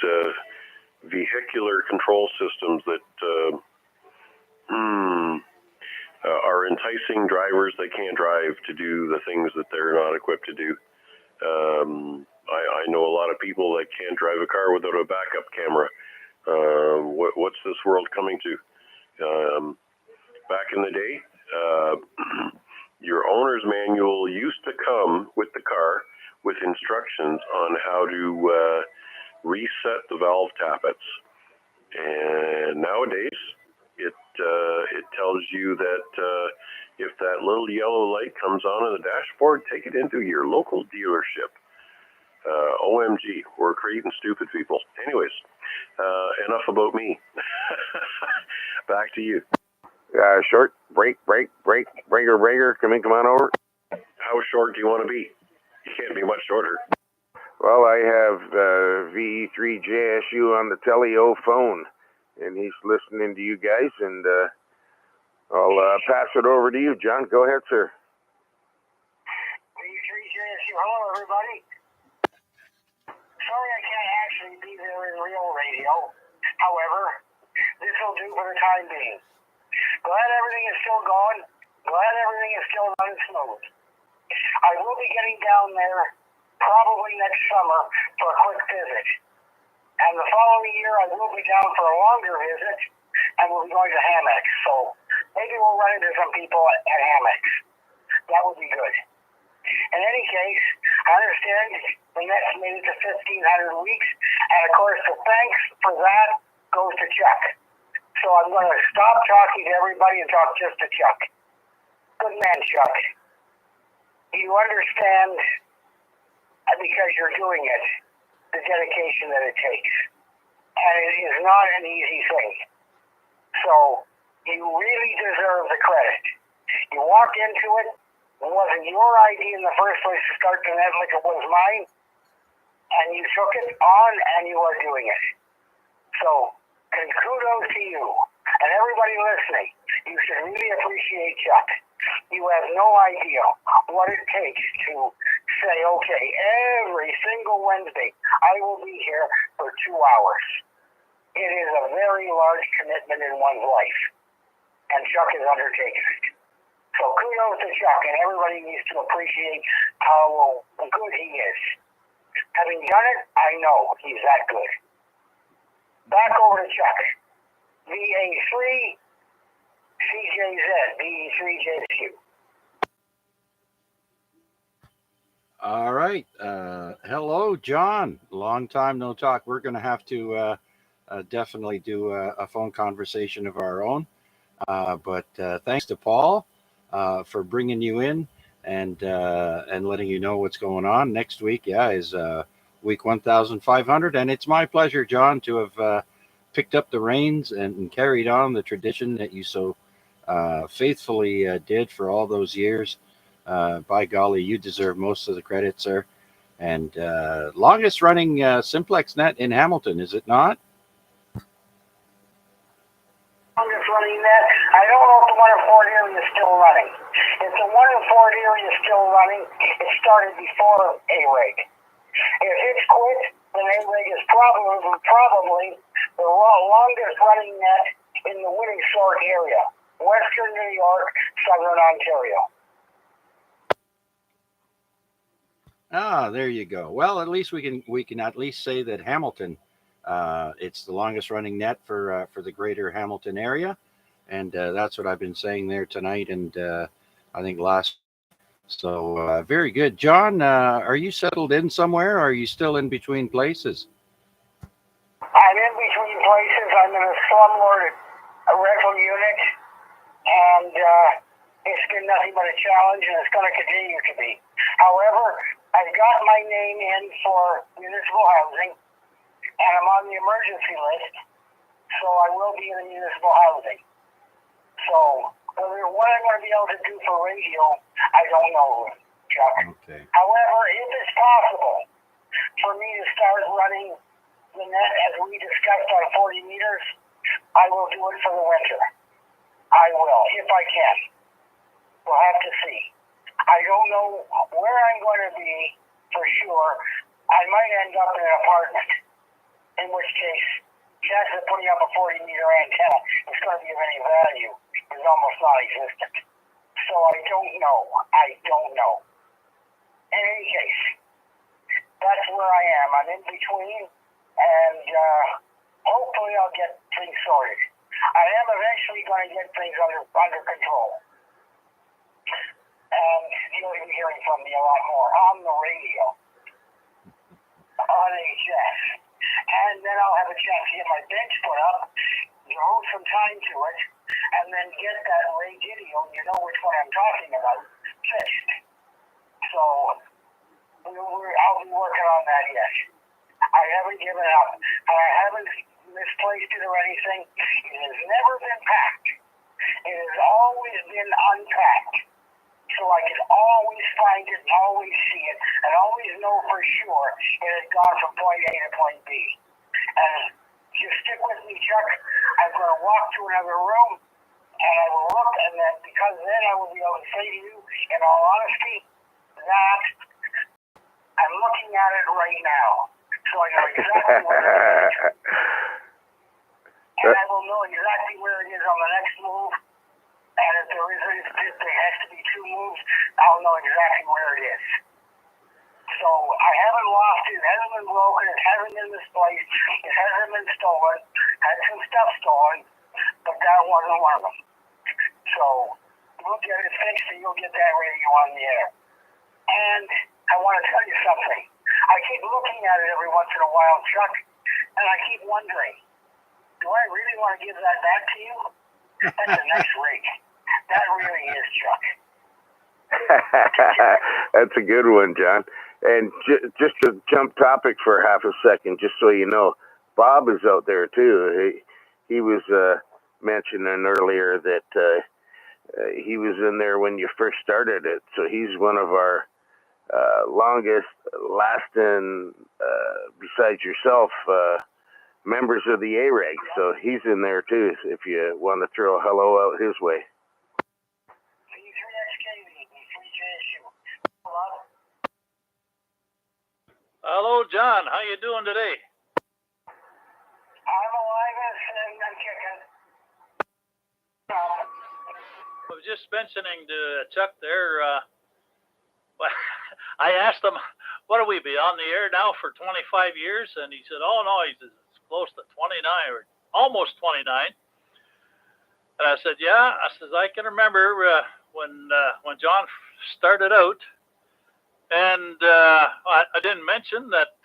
vehicular control systems that are enticing drivers that can't drive to do the things that they're not equipped to do. I know a lot of people that can't drive a car without a backup camera. What's this world coming to? Back in the day, your owner's manual used to come with the car with instructions on how to reset the valve tappets. And nowadays, it tells you that if that little yellow light comes on the dashboard, take it into your local dealership. OMG, we're creating stupid people. Anyways, enough about me. Back to you. Short, break, breaker, come on over. How short do you want to be? You can't be much shorter. Well, I have VE3JSU on the Teleo phone, and he's listening to you guys, and I'll pass it over to you, John. Go ahead, sir. VE3JSU, hello, everybody. Sorry I can't actually be there in real radio. However, this will do for the time being. Glad everything is still going. Glad everything is still running smooth. I will be getting down there probably next summer for a quick visit. And the following year I will be down for a longer visit, and we'll be going to hammocks. So maybe we'll run into some people at hammocks. That would be good. In any case, I understand the Net's made it to 1,500 weeks, and of course, the thanks for that goes to Chuck. So I'm going to stop talking to everybody and talk just to Chuck. Good man, Chuck. You understand, because you're doing it, the dedication that it takes. And it is not an easy thing. So you really deserve the credit. You walked into it. It wasn't your idea in the first place to start the net like it was mine. And you took it on and you are doing it. So kudos to you. And everybody listening, you should really appreciate Chuck. You have no idea what it takes to say, okay, every single Wednesday, I will be here for 2 hours. It is a very large commitment in one's life. And Chuck is undertaking it. So kudos to Chuck, and everybody needs to appreciate how good he is. Having done it, I know he's that good. Back over to Chuck. VA3, CJZ, VE3JQ. All right. Hello, John. Long time no talk. We're going to have to definitely do a phone conversation of our own. But thanks to Paul for bringing you in and letting you know what's going on. Next week, is week 1,500. And it's my pleasure, John, to have picked up the reins and carried on the tradition that you so faithfully did for all those years. By golly, you deserve most of the credit, sir. And longest running Simplex Net in Hamilton, is it not? Longest running net. I don't know if the one in Fort Erie is still running. If the one in Fort Erie is still running, it started before AREG. If it's quit, then AREG is probably the longest running net in the Winning Sword area, Western New York, Southern Ontario. Ah, there you go. Well, at least we can at least say that Hamilton, it's the longest running net for the greater Hamilton area, and that's what I've been saying there tonight, and I think last. So very good, John. Are you settled in somewhere, or are you still in between places? I'm in between places. I'm in a slumlord rental unit, and it's been nothing but a challenge, and it's going to continue to be. However, I've got my name in for municipal housing, and I'm on the emergency list, so I will be in the municipal housing. So what I'm going to be able to do for radio, I don't know, Chuck. Okay. However, if it's possible for me to start running the net as we discussed on 40 meters, I will do it for the winter. I will, if I can. We'll have to see. I don't know where I'm going to be for sure. I might end up in an apartment, in which case, chances of putting up a 40-meter antenna is going to be of any value is almost non-existent. So I don't know. In any case, that's where I am. I'm in between, and hopefully I'll get things sorted. I am eventually going to get things under control. And you'll be hearing from me a lot more on the radio, on HS. And then I'll have a chance to get my bench put up, devote some time to it, and then get that Ray video, you know which one I'm talking about, fixed. So I'll be working on that yet. I haven't given up. I haven't misplaced it or anything. It has never been packed. It has always been unpacked. So I can always find it and always see it and always know for sure it has gone from point A to point B. And just stick with me, Chuck. I'm going to walk to another room and I will look, and then because then I will be able to say to you, in all honesty, that I'm looking at it right now. So I know exactly where it is. And I will know exactly where it is on the next move. And if there has to be two moves, I'll know exactly where it is. So I haven't lost it. It hasn't been broken. It hasn't been misplaced. It hasn't been stolen. Had some stuff stolen, but that wasn't one of them. So we'll get it fixed, and you'll get that radio on the air. And I want to tell you something. I keep looking at it every once in a while, Chuck, and I keep wondering, Do I really want to give that back to you? That's a nice rig. That really is, Chuck. That's a good one, John. And just to jump topic for half a second, just so you know, Bob is out there too. He was mentioning earlier that he was in there when you first started it. So he's one of our longest lasting, besides yourself, members of the AREG. So he's in there too, if you want to throw a hello out his way. Hello, John. How you doing today? I'm alive and I'm kicking. I was just mentioning to Chuck there, I asked him, what do we be on the air now for 25 years? And he said, oh, no, he says, it's close to 29 or almost 29. And I said, yeah, I says, I can remember when John started out. And I didn't mention that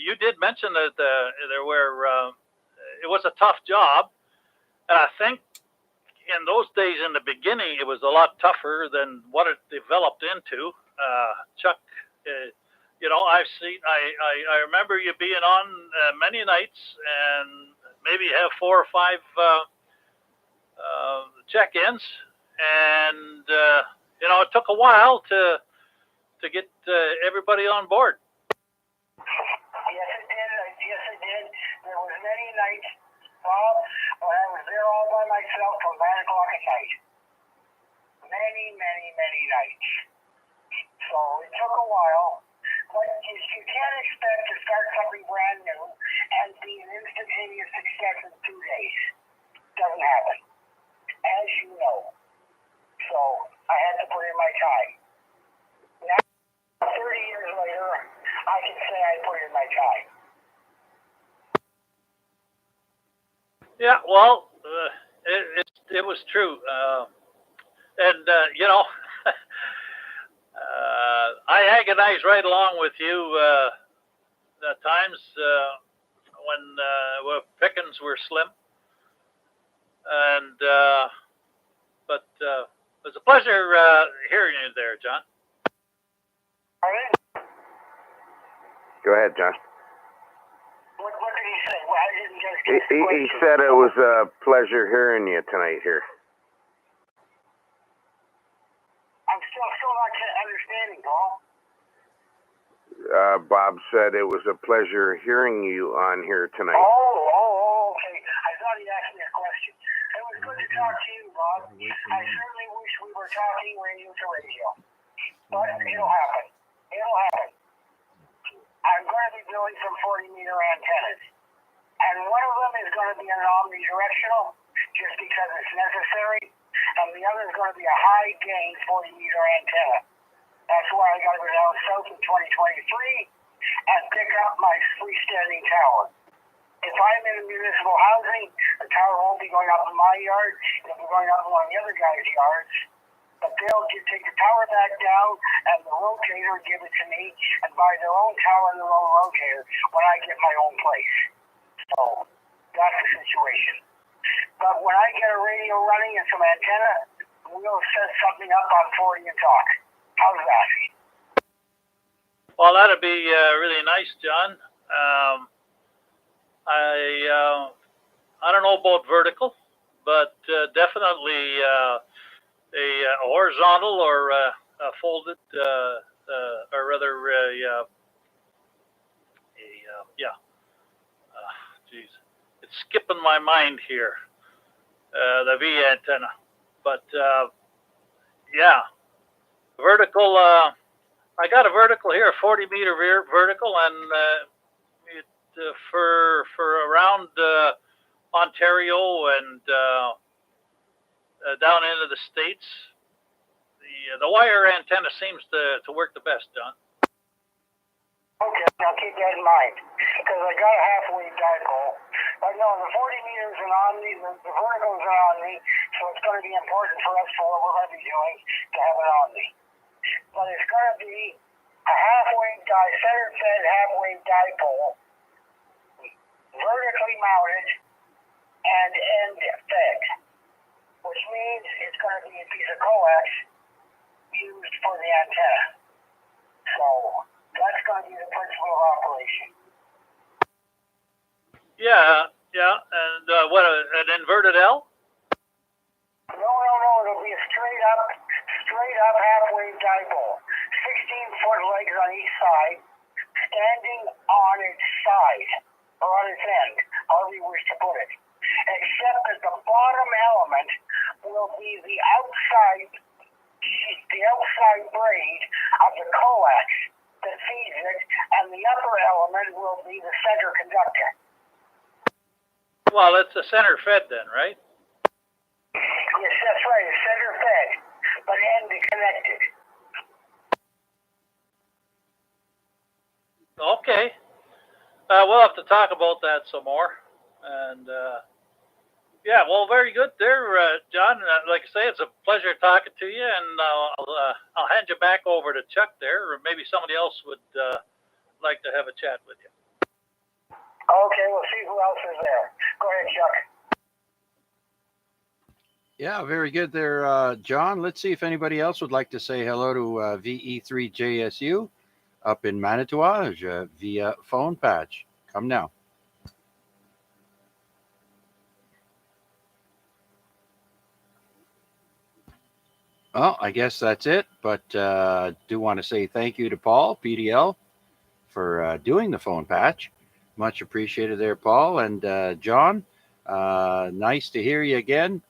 you did mention that there were, it was a tough job. And I think in those days in the beginning, it was a lot tougher than what it developed into. Chuck, you know, I remember you being on many nights and maybe have 4 or 5 check-ins. And, you know, it took a while to get everybody on board. Yes, it did. Yes, it did. There was many nights, Bob, when I was there all by myself till 9 o'clock at night. Many, many, many nights. So it took a while, but you can't expect to start something brand new and be an instantaneous success in 2 days. Doesn't happen, as you know. So I had to put in my time. Now, 30 years later, I can say I put in my time. Yeah, well, it was true. And, you know, I agonize right along with you at times when pickings were slim. And, but it was a pleasure hearing you there, John. Go ahead, John. What did he say? Well, I didn't just get He said it was a pleasure hearing you tonight here. I'm still not understanding, Paul. Bob said it was a pleasure hearing you on here tonight. Oh, okay. I thought he asked me a question. It was good to talk to you, Bob. I certainly wish we were talking radio to radio. But it'll happen. It'll happen. I'm going to be building some 40-meter antennas. And one of them is going to be an omnidirectional, just because it's necessary. And the other is going to be a high-gain 40-meter antenna. That's why I got to go down south in 2023 and pick up my freestanding tower. If I'm in the municipal housing, the tower won't be going up in my yard. It'll be going up in one of the other guys' yards. But they'll take the tower back down and the rotator give it to me and buy their own tower and their own rotator when I get my own place. So that's the situation. But when I get a radio running and some antenna, we'll set something up on 40 and talk. How's that? Well, that'd be really nice, John. I don't know about vertical, but definitely a horizontal or a folded, or rather, geez, it's skipping my mind here. The V antenna, but yeah, vertical. I got a vertical here, a 40-meter vertical, and for around Ontario and down into the States, the wire antenna seems to work the best, John. Okay, I'll keep that in mind, because I got a halfway dipole. But no, the 40 meters are on me, the verticals are on me, so it's going to be important for us for what we're going to be doing to have it on me. But it's going to be a center fed halfway dipole, vertically mounted and end fed, which means it's going to be a piece of coax used for the antenna. So that's going to be the principle of operation. Yeah, and what, an inverted L? No, it'll be a straight up half-wave dipole. 16-foot legs on each side, standing on its side, or on its end, however you wish to put it. Except that the bottom element will be the outside braid of the coax that feeds it, and the upper element will be the center conductor. Well, it's a center fed then, right? Yes, that's right. It's center fed, but end connected. Okay. We'll have to talk about that some more. And yeah, well, very good there, John. Like I say, it's a pleasure talking to you, and I'll hand you back over to Chuck there, or maybe somebody else would like to have a chat with you. Okay, we'll see who else is there. Go ahead, Chuck. Yeah, very good there, John. Let's see if anybody else would like to say hello to VE3JSU up in Manitowoc via phone patch. Come now. Well, I guess that's it, but do want to say thank you to Paul, PDL, for doing the phone patch. Much appreciated there, Paul. And John, nice to hear you again.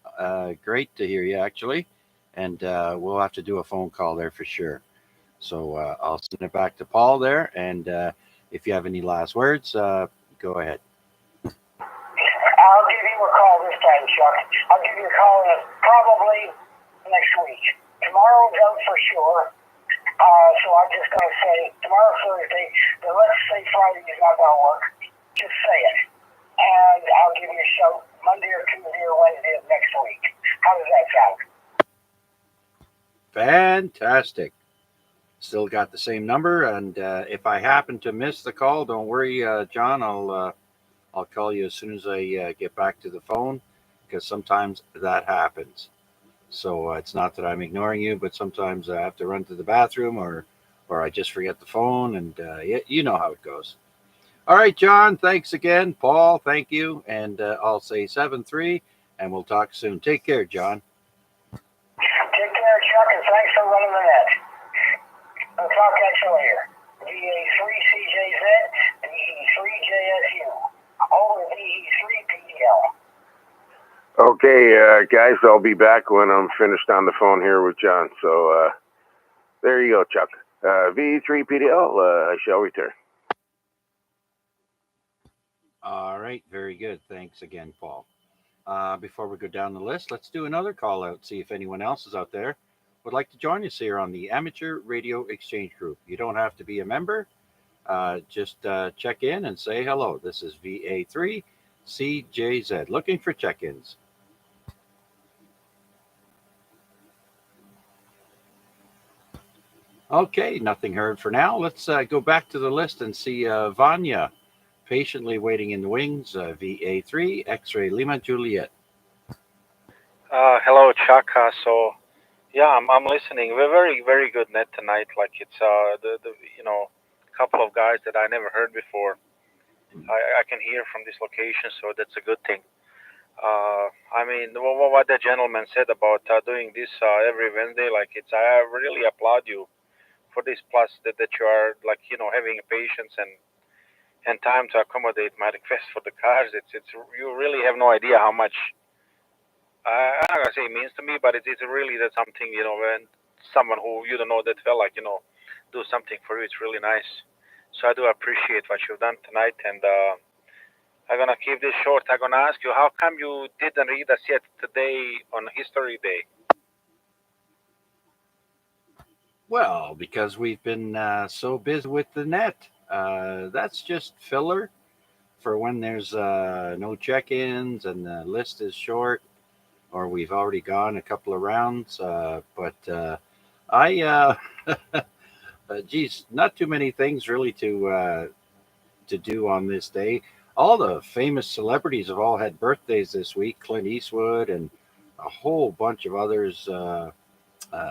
Great to hear you, actually. And we'll have to do a phone call there for sure. So I'll send it back to Paul there. And if you have any last words, go ahead. I'll give you a call this time, Chuck. I'll give you a call probably next week. Tomorrow's out for sure. So I'm just going to say tomorrow's Thursday, but let's say Friday is not going to work. Just say it. And I'll give you a shout Monday or Tuesday or Wednesday of next week. How does that sound? Fantastic. Still got the same number. And if I happen to miss the call, don't worry, John. I'll call you as soon as I get back to the phone, because sometimes that happens. So it's not that I'm ignoring you, but sometimes I have to run to the bathroom or I just forget the phone, and you know how it goes. All right, John, thanks again. Paul, thank you. And I'll say 7-3, and we'll talk soon. Take care, John. Take care, Chuck, and thanks for running the net. I'll talk at you later. VA3CJZ and VE3JSU. Over VE3PDL. Okay, guys, I'll be back when I'm finished on the phone here with John. So there you go, Chuck. VE3PDL, I shall return. All right, very good. Thanks again, Paul. Before we go down the list, let's do another call out, see if anyone else is out there would like to join us here on the Amateur Radio Exchange Group. You don't have to be a member. Just check in and say hello. This is VA3CJZ, looking for check-ins. Okay, nothing heard for now. Let's go back to the list and see Vanya patiently waiting in the wings, VA3 X-Ray Lima Juliet. Hello, Chuck. So, yeah, I'm listening. We're very good net tonight. Like it's the couple of guys that I never heard before. I can hear from this location, so that's a good thing. I mean, what the gentleman said about doing this every Wednesday, like I really applaud you for this. Plus that you are having patience and time to accommodate my request for the cars. It's you really have no idea how much. I'm not gonna say it means to me, but it's really that something, when someone who you don't know that well, do something for you, it's really nice. So I do appreciate what you've done tonight, and I'm gonna keep this short. I'm gonna ask you, how come you didn't read us yet today on History Day? Well, because we've been so busy with the net. That's just filler for when there's no check-ins and the list is short, or we've already gone a couple of rounds. But I, geez, not too many things really to do on this day. all the famous celebrities have all had birthdays this week. Clint Eastwood and a whole bunch of others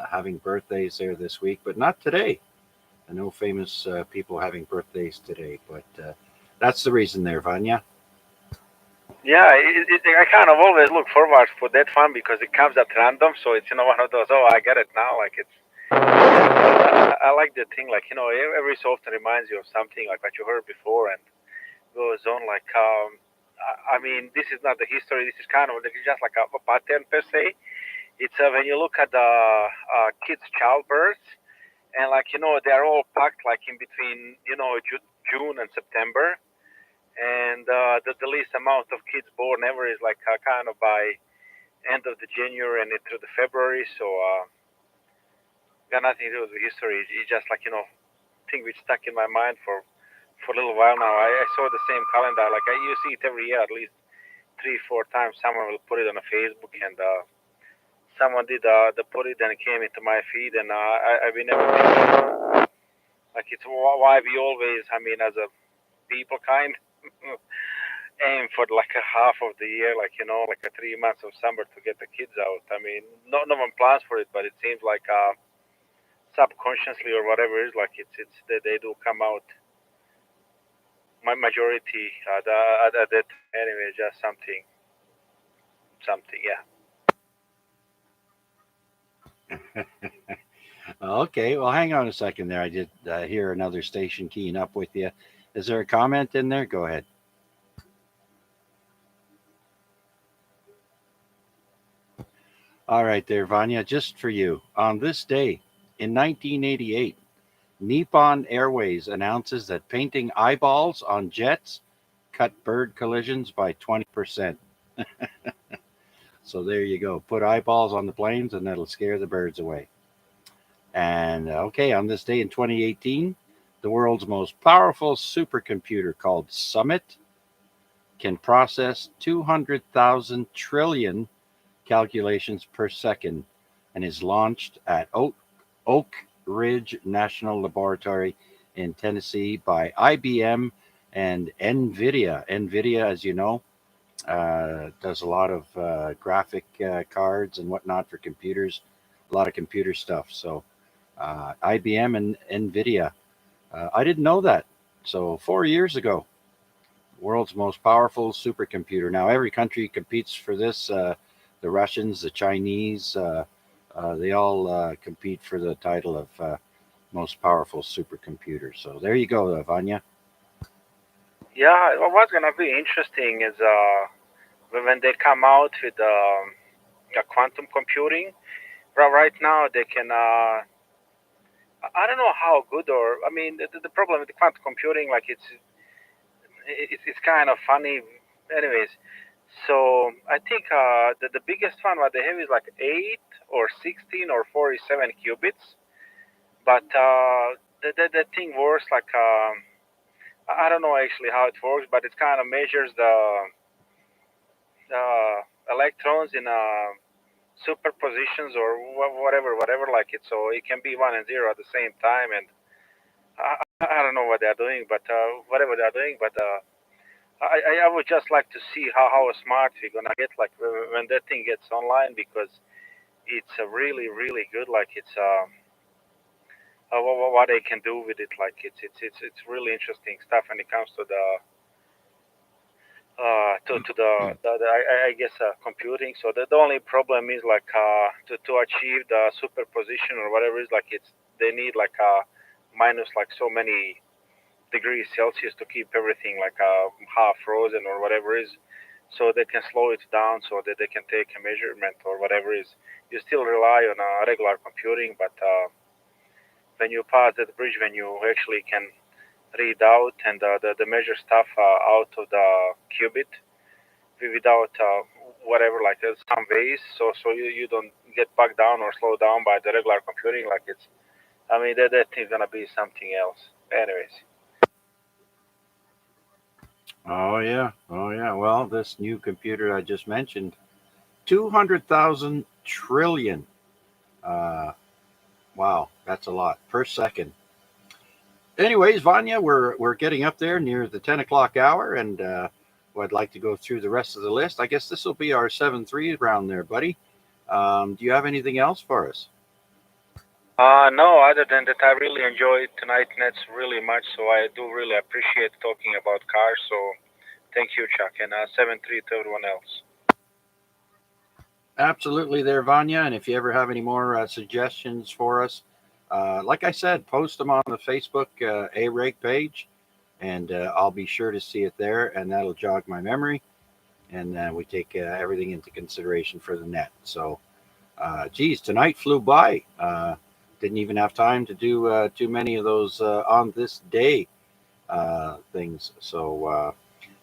having birthdays there this week, but not today. No famous people having birthdays today, but that's the reason there, Vanya. Yeah, I kind of always look forward for that one because it comes at random. So it's one of those. Oh, I get it now. Like it's. I like the thing. Like every so often reminds you of something like what you heard before and goes on. Like I mean, this is not the history. This is kind of just like a pattern per se. It's when you look at the kids' childbirth and like they're all packed like in between June and September and the least amount of kids born ever is like kind of by end of the January and into the February. So got nothing to do with the history. It's just like thing which stuck in my mind for a little while now. I saw the same calendar. Like you see it every year at least 3-4 times. Someone will put it on a Facebook and someone did the put it and it came into my feed and I've been never like it's why we always. I mean as a people kind. Aim for like a half of the year, like like a 3 months of summer to get the kids out. I mean, no one plans for it, but it seems like subconsciously or whatever it is, like it's they do come out. My majority at that time anyway, just something, yeah. Okay, well, hang on a second there. I did hear another station keying up with you. Is there a comment in there? Go ahead. All right, there, Vanya, just for you. On this day in 1988, Nippon Airways announces that painting eyeballs on jets cut bird collisions by 20%. So there you go. Put eyeballs on the planes and that'll scare the birds away. And okay, on this day in 2018, the world's most powerful supercomputer called Summit can process 200,000 trillion calculations per second and is launched at Oak Ridge National Laboratory in Tennessee by IBM and NVIDIA. NVIDIA, as you know, does a lot of graphic cards and whatnot for computers, a lot of computer stuff. So IBM and NVIDIA. I didn't know that. So 4 years ago, world's most powerful supercomputer. Now every country competes for this. The Russians, the Chinese, they all compete for the title of most powerful supercomputer. So there you go, Vanya. Yeah, what's gonna be interesting is when they come out with quantum computing. Right now they can. I don't know how good or I mean the problem with the quantum computing like it's kind of funny. Anyways, so I think the biggest one what they have is like 8 or 16 or 47 qubits, but the thing works like I don't know actually how it works, but it kind of measures the electrons in superpositions or whatever like it. So it can be 1 and 0 at the same time, and I don't know what they're doing, but whatever they're doing, but. I would just like to see how smart we're gonna get like when that thing gets online because it's really good. Like it's what they can do with it. Like it's really interesting stuff when it comes to the I guess computing. So the only problem is like to achieve the superposition or whatever is like it's they need like minus like so many degrees Celsius to keep everything like half frozen or whatever is, so they can slow it down so that they can take a measurement or whatever is. You still rely on regular computing, but when you pass that bridge, when you actually can read out and the measure stuff out of the qubit without whatever like some ways, so you don't get bogged down or slowed down by the regular computing. Like it's, I mean that thing's gonna be something else. Anyways. Oh yeah, oh yeah. Well, this new computer I just mentioned, 200,000 trillion. Uh, wow, that's a lot per second. anyways, Vanya, we're getting up there near the 10 o'clock hour, and I'd like to go through the rest of the list. I guess this will be our 7-3 round there, buddy. Do you have anything else for us? No, other than that, I really enjoyed tonight nets really much. So I do really appreciate talking about cars. So thank you, Chuck, and 7-3 to everyone else. Absolutely, there, Vanya. And if you ever have any more suggestions for us, like I said, post them on the Facebook AREG page, and I'll be sure to see it there, and that'll jog my memory. And we take everything into consideration for the net. So, geez, tonight flew by. Didn't even have time to do too many of those on this day things. So,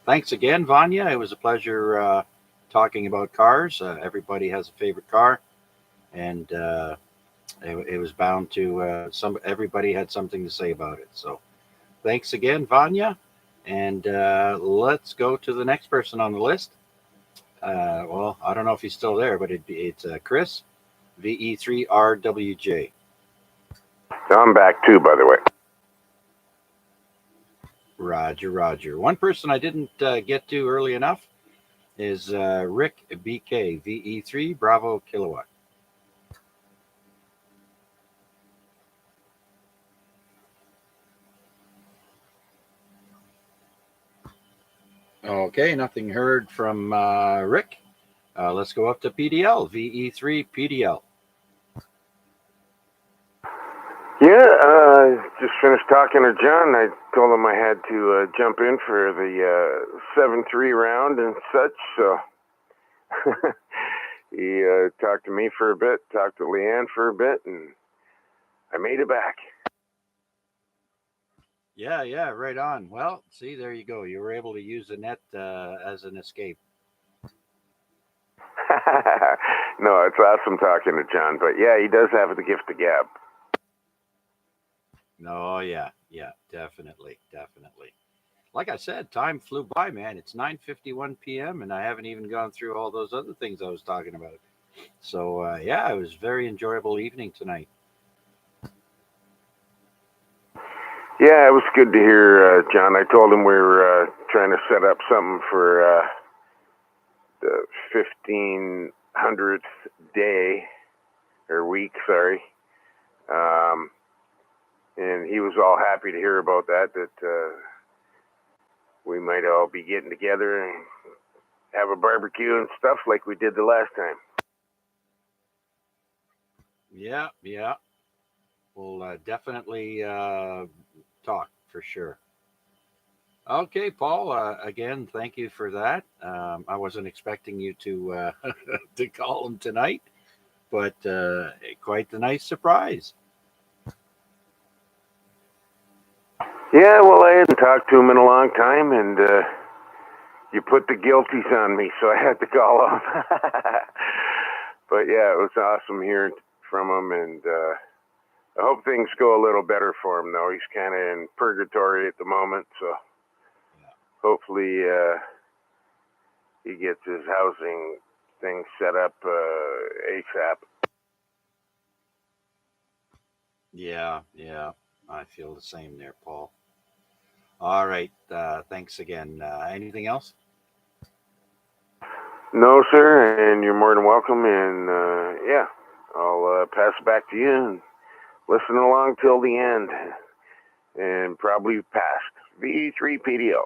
thanks again, Vanya. It was a pleasure talking about cars. Everybody has a favorite car, and it was bound to everybody had something to say about it. So, thanks again, Vanya. And let's go to the next person on the list. Well, I don't know if he's still there, but it's Chris, VE3RWJ. I'm back too, by the way. Roger, Roger. One person I didn't get to early enough is Rick BK, VE3 Bravo Kilowatt. Okay, nothing heard from Rick. Let's go up to PDL, VE3 PDL. Yeah, just finished talking to John. I told him I had to jump in for the 7-3 round and such, so he talked to me for a bit, talked to Leanne for a bit, and I made it back. Yeah, right on. Well, see, there you go. You were able to use the net as an escape. No, it's awesome talking to John, but yeah, he does have the gift of gab. No, yeah, definitely. Like I said, time flew by, man. It's 9:51 p.m. and I haven't even gone through all those other things I was talking about. So yeah, it was a very enjoyable evening tonight. Yeah, it was good to hear, John. I told him we were trying to set up something for the 1500th day or week, sorry. And he was all happy to hear about that we might all be getting together and have a barbecue and stuff like we did the last time. Yeah. We'll definitely talk for sure. Okay, Paul. Again, thank you for that. I wasn't expecting you to to call him tonight, but quite the nice surprise. Yeah, well, I hadn't talked to him in a long time, and you put the guilties on me, so I had to call him. But yeah, it was awesome hearing from him, and I hope things go a little better for him, though. He's kind of in purgatory at the moment, so hopefully he gets his housing thing set up ASAP. Yeah, I feel the same there, Paul. All right, thanks again. Anything else? No, sir, and you're more than welcome, and yeah, I'll pass it back to you and listen along till the end, and probably past V3 PDO.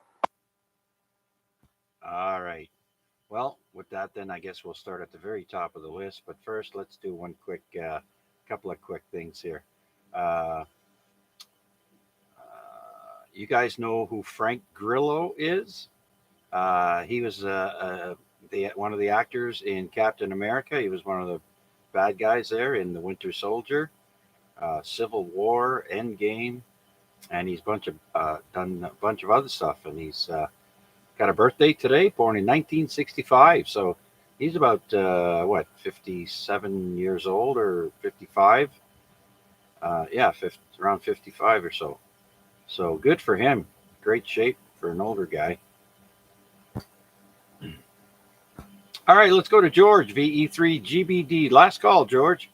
All right. Well, with that, then I guess we'll start at the very top of the list. But first, let's do one quick, couple of quick things here. Uh, you guys know who Frank Grillo is? He was one of the actors in Captain America. He was one of the bad guys there in The Winter Soldier, Civil War, Endgame, and he's done a bunch of other stuff. And he's got a birthday today, born in 1965. So he's about 57 years old or 55. Yeah, around 55 or so. So good for him. Great shape for an older guy. All right, let's go to George, VE3GBD. Last call, George.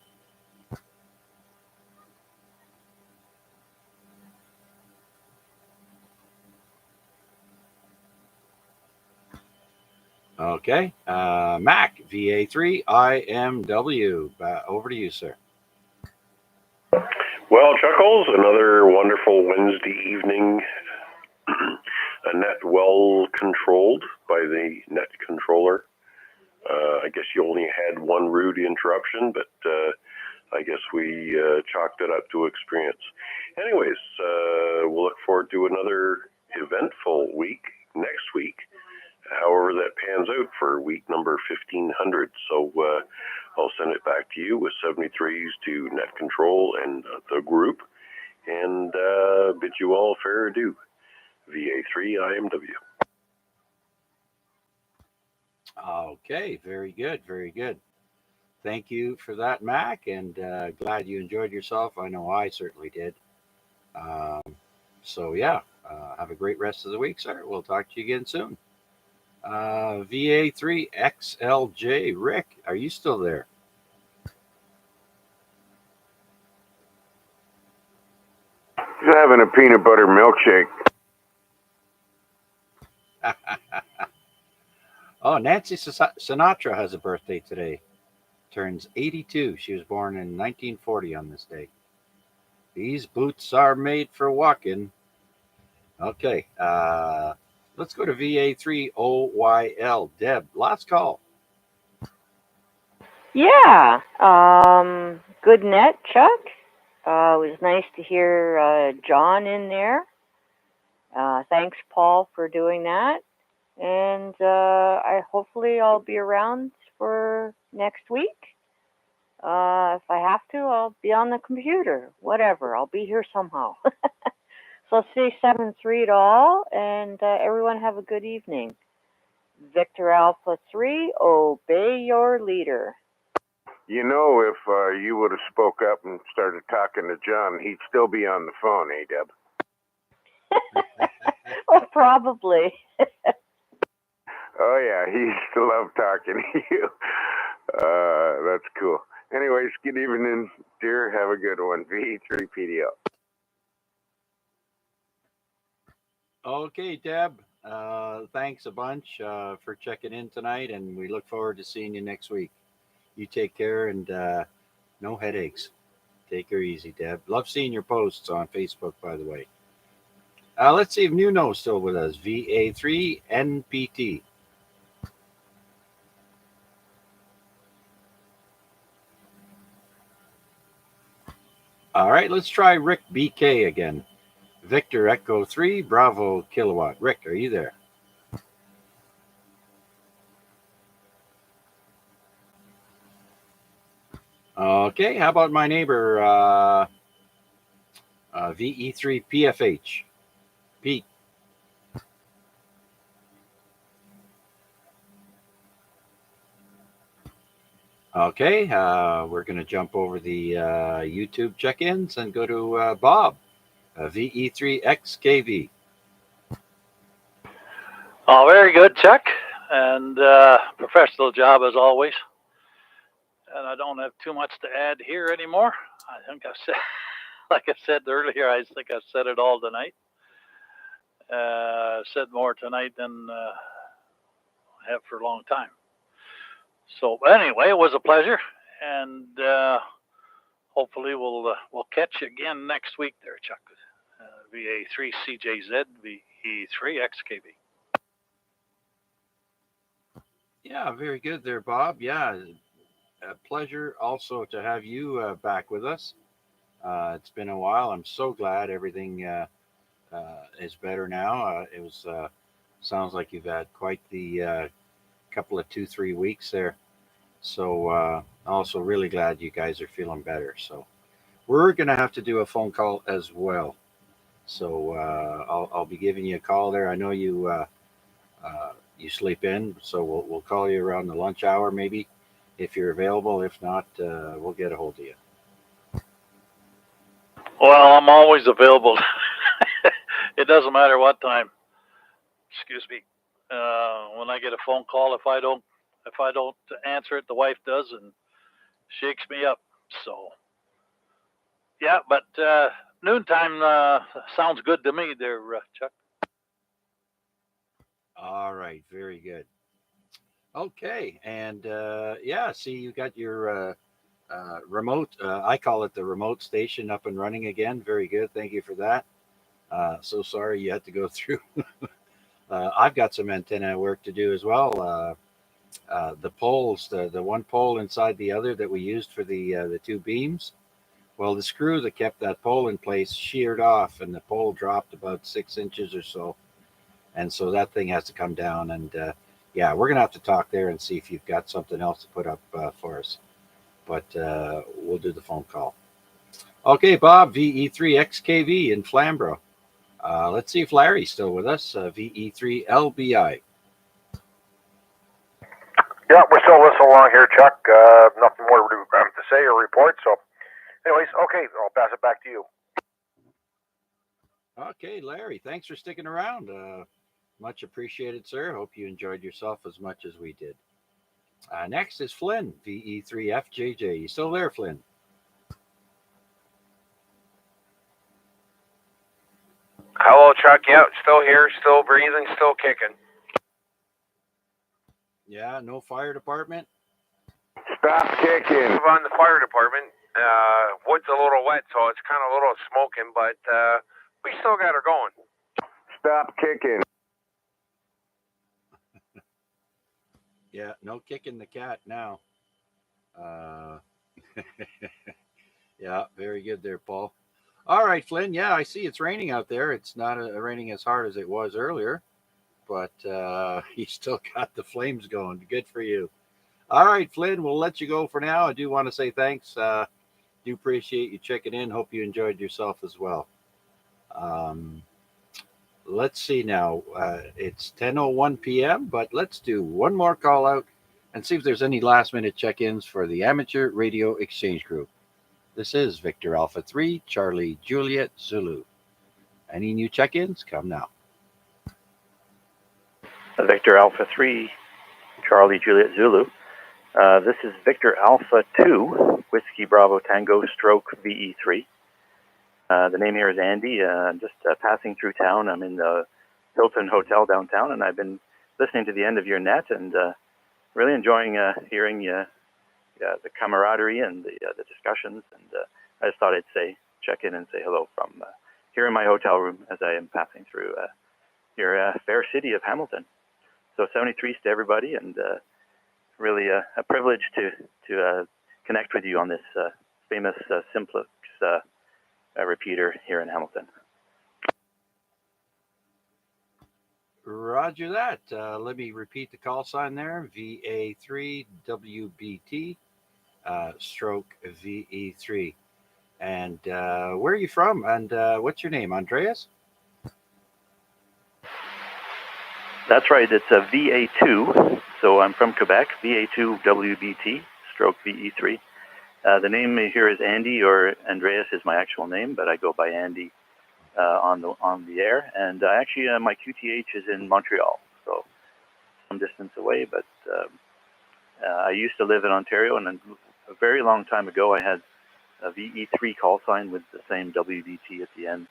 Okay. Mac, VA3 IMW. Over to you, sir. Well, Chuckles, another wonderful Wednesday evening. A net well controlled by the net controller. I guess you only had one rude interruption, but I guess we chalked it up to experience. Anyways, we'll look forward to another eventful week next week, however that pans out for week number 1500. So I'll send it back to you with 73s to net control and the group, and bid you all fair adieu. VA3 IMW. Okay, very good, very good. Thank you for that, Mac, and glad you enjoyed yourself. I know I certainly did. Um, so, yeah, have a great rest of the week, sir. We'll talk to you again soon. VA3XLJ, Rick, are you still there? Just having a peanut butter milkshake. Oh, Nancy Sinatra has a birthday today. Turns 82. She was born in 1940 on this day. These boots are made for walking. Okay, let's go to VA3OYL. Deb, last call. Yeah. Good net, Chuck. It was nice to hear John in there. Thanks, Paul, for doing that. And hopefully I'll be around for next week. If I have to, I'll be on the computer. Whatever, I'll be here somehow. So stay 7-3 to all, and everyone have a good evening. Victor Alpha 3, obey your leader. You know, if you would have spoke up and started talking to John, he'd still be on the phone, Deb? Well, probably. Oh, yeah, he used to love talking to you. That's cool. Anyways, good evening, dear. Have a good one. V3PDL. Okay, Deb. Thanks a bunch for checking in tonight, and we look forward to seeing you next week. You take care, and no headaches. Take her easy, Deb. Love seeing your posts on Facebook, by the way. Let's see if Nuno's still with us. VA3NPT. All right, let's try Rick BK again. Victor Echo 3, Bravo Kilowatt. Rick, are you there? Okay, how about my neighbor, VE3PFH? Pete. Okay, we're going to jump over the YouTube check-ins and go to Bob, VE3XKV. Oh, very good, Chuck, and professional job as always. And I don't have too much to add here anymore. I think I said, like I said earlier, I think I said it all tonight. Said more tonight than I have for a long time. So anyway, it was a pleasure, and hopefully we'll catch you again next week there, Chuck. VA3CJZ, VE3XKV. Yeah, very good there, Bob. Yeah, a pleasure also to have you back with us. It's been a while. I'm so glad everything is better now. It was sounds like you've had quite the couple of 2-3 weeks there. So also really glad you guys are feeling better. So we're gonna have to do a phone call as well. So I'll be giving you a call there. I know you you sleep in, so we'll call you around the lunch hour maybe if you're available. If not, we'll get a hold of you. Well, I'm always available. It doesn't matter what time. Excuse me. When I get a phone call, if I don't answer it, the wife does and shakes me up. So yeah, but noontime sounds good to me there, Chuck. All right, very good. Okay, and yeah, see, you got your remote. I call it the remote station up and running again. Very good. Thank you for that. So sorry you had to go through. I've got some antenna work to do as well. The poles, the one pole inside the other that we used for the two beams. Well, the screw that kept that pole in place sheared off, and the pole dropped about 6 inches or so, and so that thing has to come down. And yeah, we're gonna have to talk there and see if you've got something else to put up for us. But we'll do the phone call. Okay, Bob, VE3XKV in Flamborough. Let's see if Larry's still with us. VE3LBI. Yeah, we're still listening along here, Chuck. Nothing more to say or report. So, anyways, okay, I'll pass it back to you. Okay, Larry, thanks for sticking around. Much appreciated, sir. Hope you enjoyed yourself as much as we did. Next is Flynn, VE3FJJ. You still there, Flynn? Hello, Chuck. Yeah, still here, still breathing, still kicking. Yeah, no fire department? Stop kicking. Move on the fire department. Wood's a little wet, so it's kind of a little smoking, but we still got her going. Stop kicking. Yeah, no kicking the cat now. Yeah, very good there, Paul. All right, Flynn. Yeah, I see it's raining out there. It's not raining as hard as it was earlier, but you still got the flames going. Good for you. All right, Flynn, we'll let you go for now. I do want to say thanks. Do appreciate you checking in. Hope you enjoyed yourself as well. Um, let's see now. It's 10:01 p.m., but let's do one more call out and see if there's any last minute check ins for the Amateur Radio Exchange Group. This is Victor Alpha 3, Charlie Juliet Zulu. Any new check ins? Come now. Victor Alpha 3, Charlie Juliet Zulu. This is Victor Alpha 2, Whiskey Bravo Tango Stroke VE3. The name here is Andy. I'm just passing through town. I'm in the Hilton Hotel downtown, and I've been listening to the end of your net and really enjoying hearing the camaraderie and the discussions. And I just thought I'd check in and say hello from here in my hotel room as I am passing through your fair city of Hamilton. So 73s to everybody, and really a privilege to connect with you on this famous Simplex repeater here in Hamilton. Roger that. Let me repeat the call sign there. VA3WBT stroke VE3. And where are you from? And what's your name? Andreas? That's right. It's a VA2. So I'm from Quebec. VA2WBT stroke VE3. The name here is Andy, or Andreas is my actual name, but I go by Andy on the air. And actually, my QTH is in Montreal, so some distance away. But I used to live in Ontario, and a very long time ago, I had a VE3 call sign with the same WBT at the end.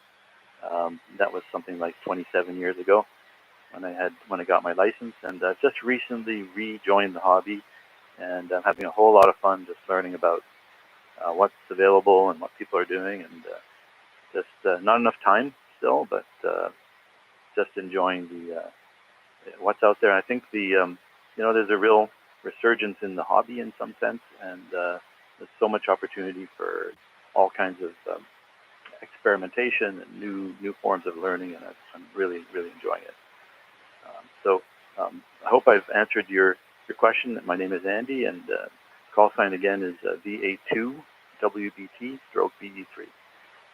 That was something like 27 years ago when I got my license, and I've just recently rejoined the hobby, and I'm having a whole lot of fun just learning about what's available and what people are doing, and just not enough time still, but just enjoying what's out there. I think there's a real resurgence in the hobby in some sense, and there's so much opportunity for all kinds of experimentation and new forms of learning, and I'm really, really enjoying it. So I hope I've answered your question. My name is Andy, and call sign again is VA2 WBT stroke VE3.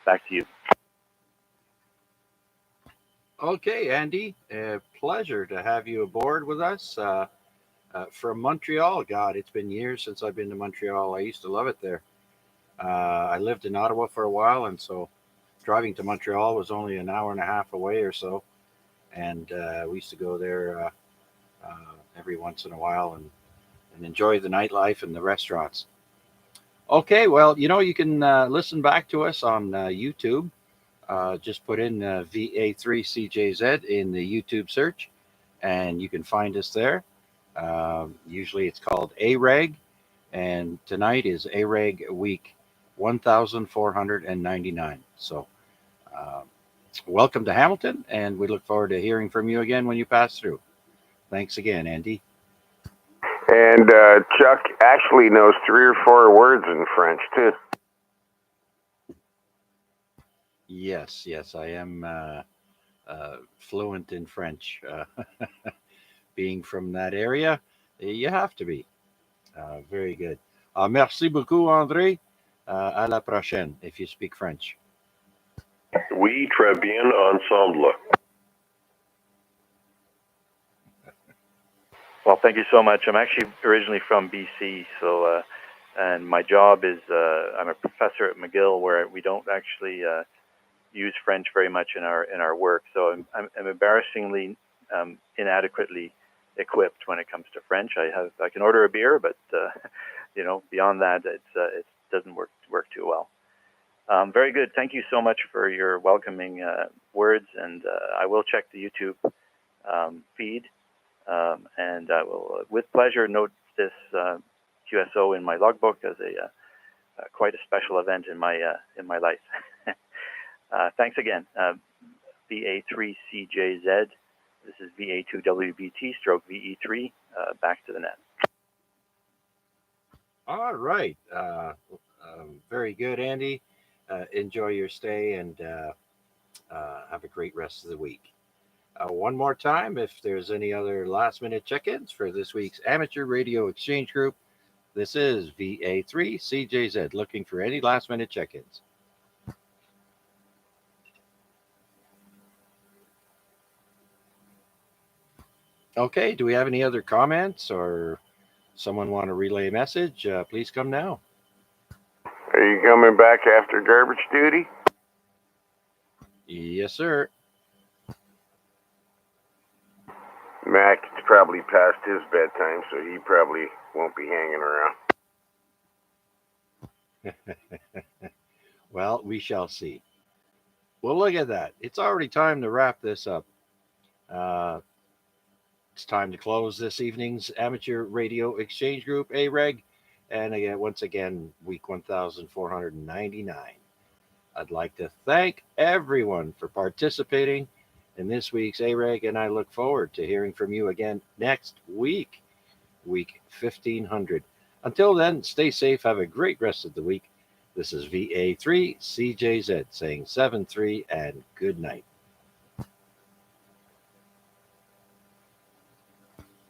Back to you. Okay, Andy. Pleasure to have you aboard with us from Montreal. God, it's been years since I've been to Montreal. I used to love it there. I lived in Ottawa for a while, and so driving to Montreal was only an hour and a half away or so. And we used to go there every once in a while and enjoy the nightlife and the restaurants. Okay, well, you can listen back to us on YouTube. Just put in VA3CJZ in the YouTube search, and you can find us there. Usually it's called AREG, and tonight is AREG week 1499. So, welcome to Hamilton, and we look forward to hearing from you again when you pass through. Thanks again, Andy. And Chuck actually knows 3 or 4 words in French too. Yes, I am fluent in French. Being from that area, you have to be. Very good. Merci beaucoup, André. À la prochaine, if you speak French. Oui, très bien ensemble. Well, thank you so much. I'm actually originally from BC, so and my job is I'm a professor at McGill, where we don't actually use French very much in our work. So I'm embarrassingly inadequately equipped when it comes to French. I can order a beer, but beyond that, it doesn't work too well. Very good. Thank you so much for your welcoming words, and I will check the YouTube feed, and I will, with pleasure, note this QSO in my logbook as a quite a special event in my life. Thanks again. VA3CJZ. This is VA2WBT/VE3. Back to the net. All right. Very good, Andy. Enjoy your stay, and have a great rest of the week. One more time, if there's any other last-minute check-ins for this week's Amateur Radio Exchange Group, this is VA3CJZ looking for any last-minute check-ins. Okay, do we have any other comments, or someone want to relay a message? Please come now. Are you coming back after garbage duty? Yes, sir. Mac, it's probably past his bedtime, so he probably won't be hanging around. Well, we shall see. Well, look at that. It's already time to wrap this up. It's time to close this evening's Amateur Radio Exchange Group, AREG, and again, once again, week 1499. I'd like to thank everyone for participating in this week's AREG, and I look forward to hearing from you again next week, week 1500. Until then, stay safe. Have a great rest of the week. This is VA3CJZ saying 7-3 and good night.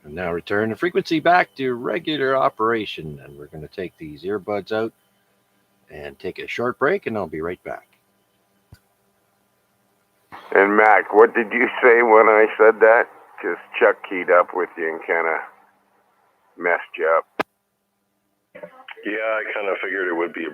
And now return the frequency back to regular operation. And we're going to take these earbuds out and take a short break, and I'll be right back. And Mac, what did you say when I said that? Because Chuck keyed up with you and kind of messed you up. Yeah, I kind of figured it would be a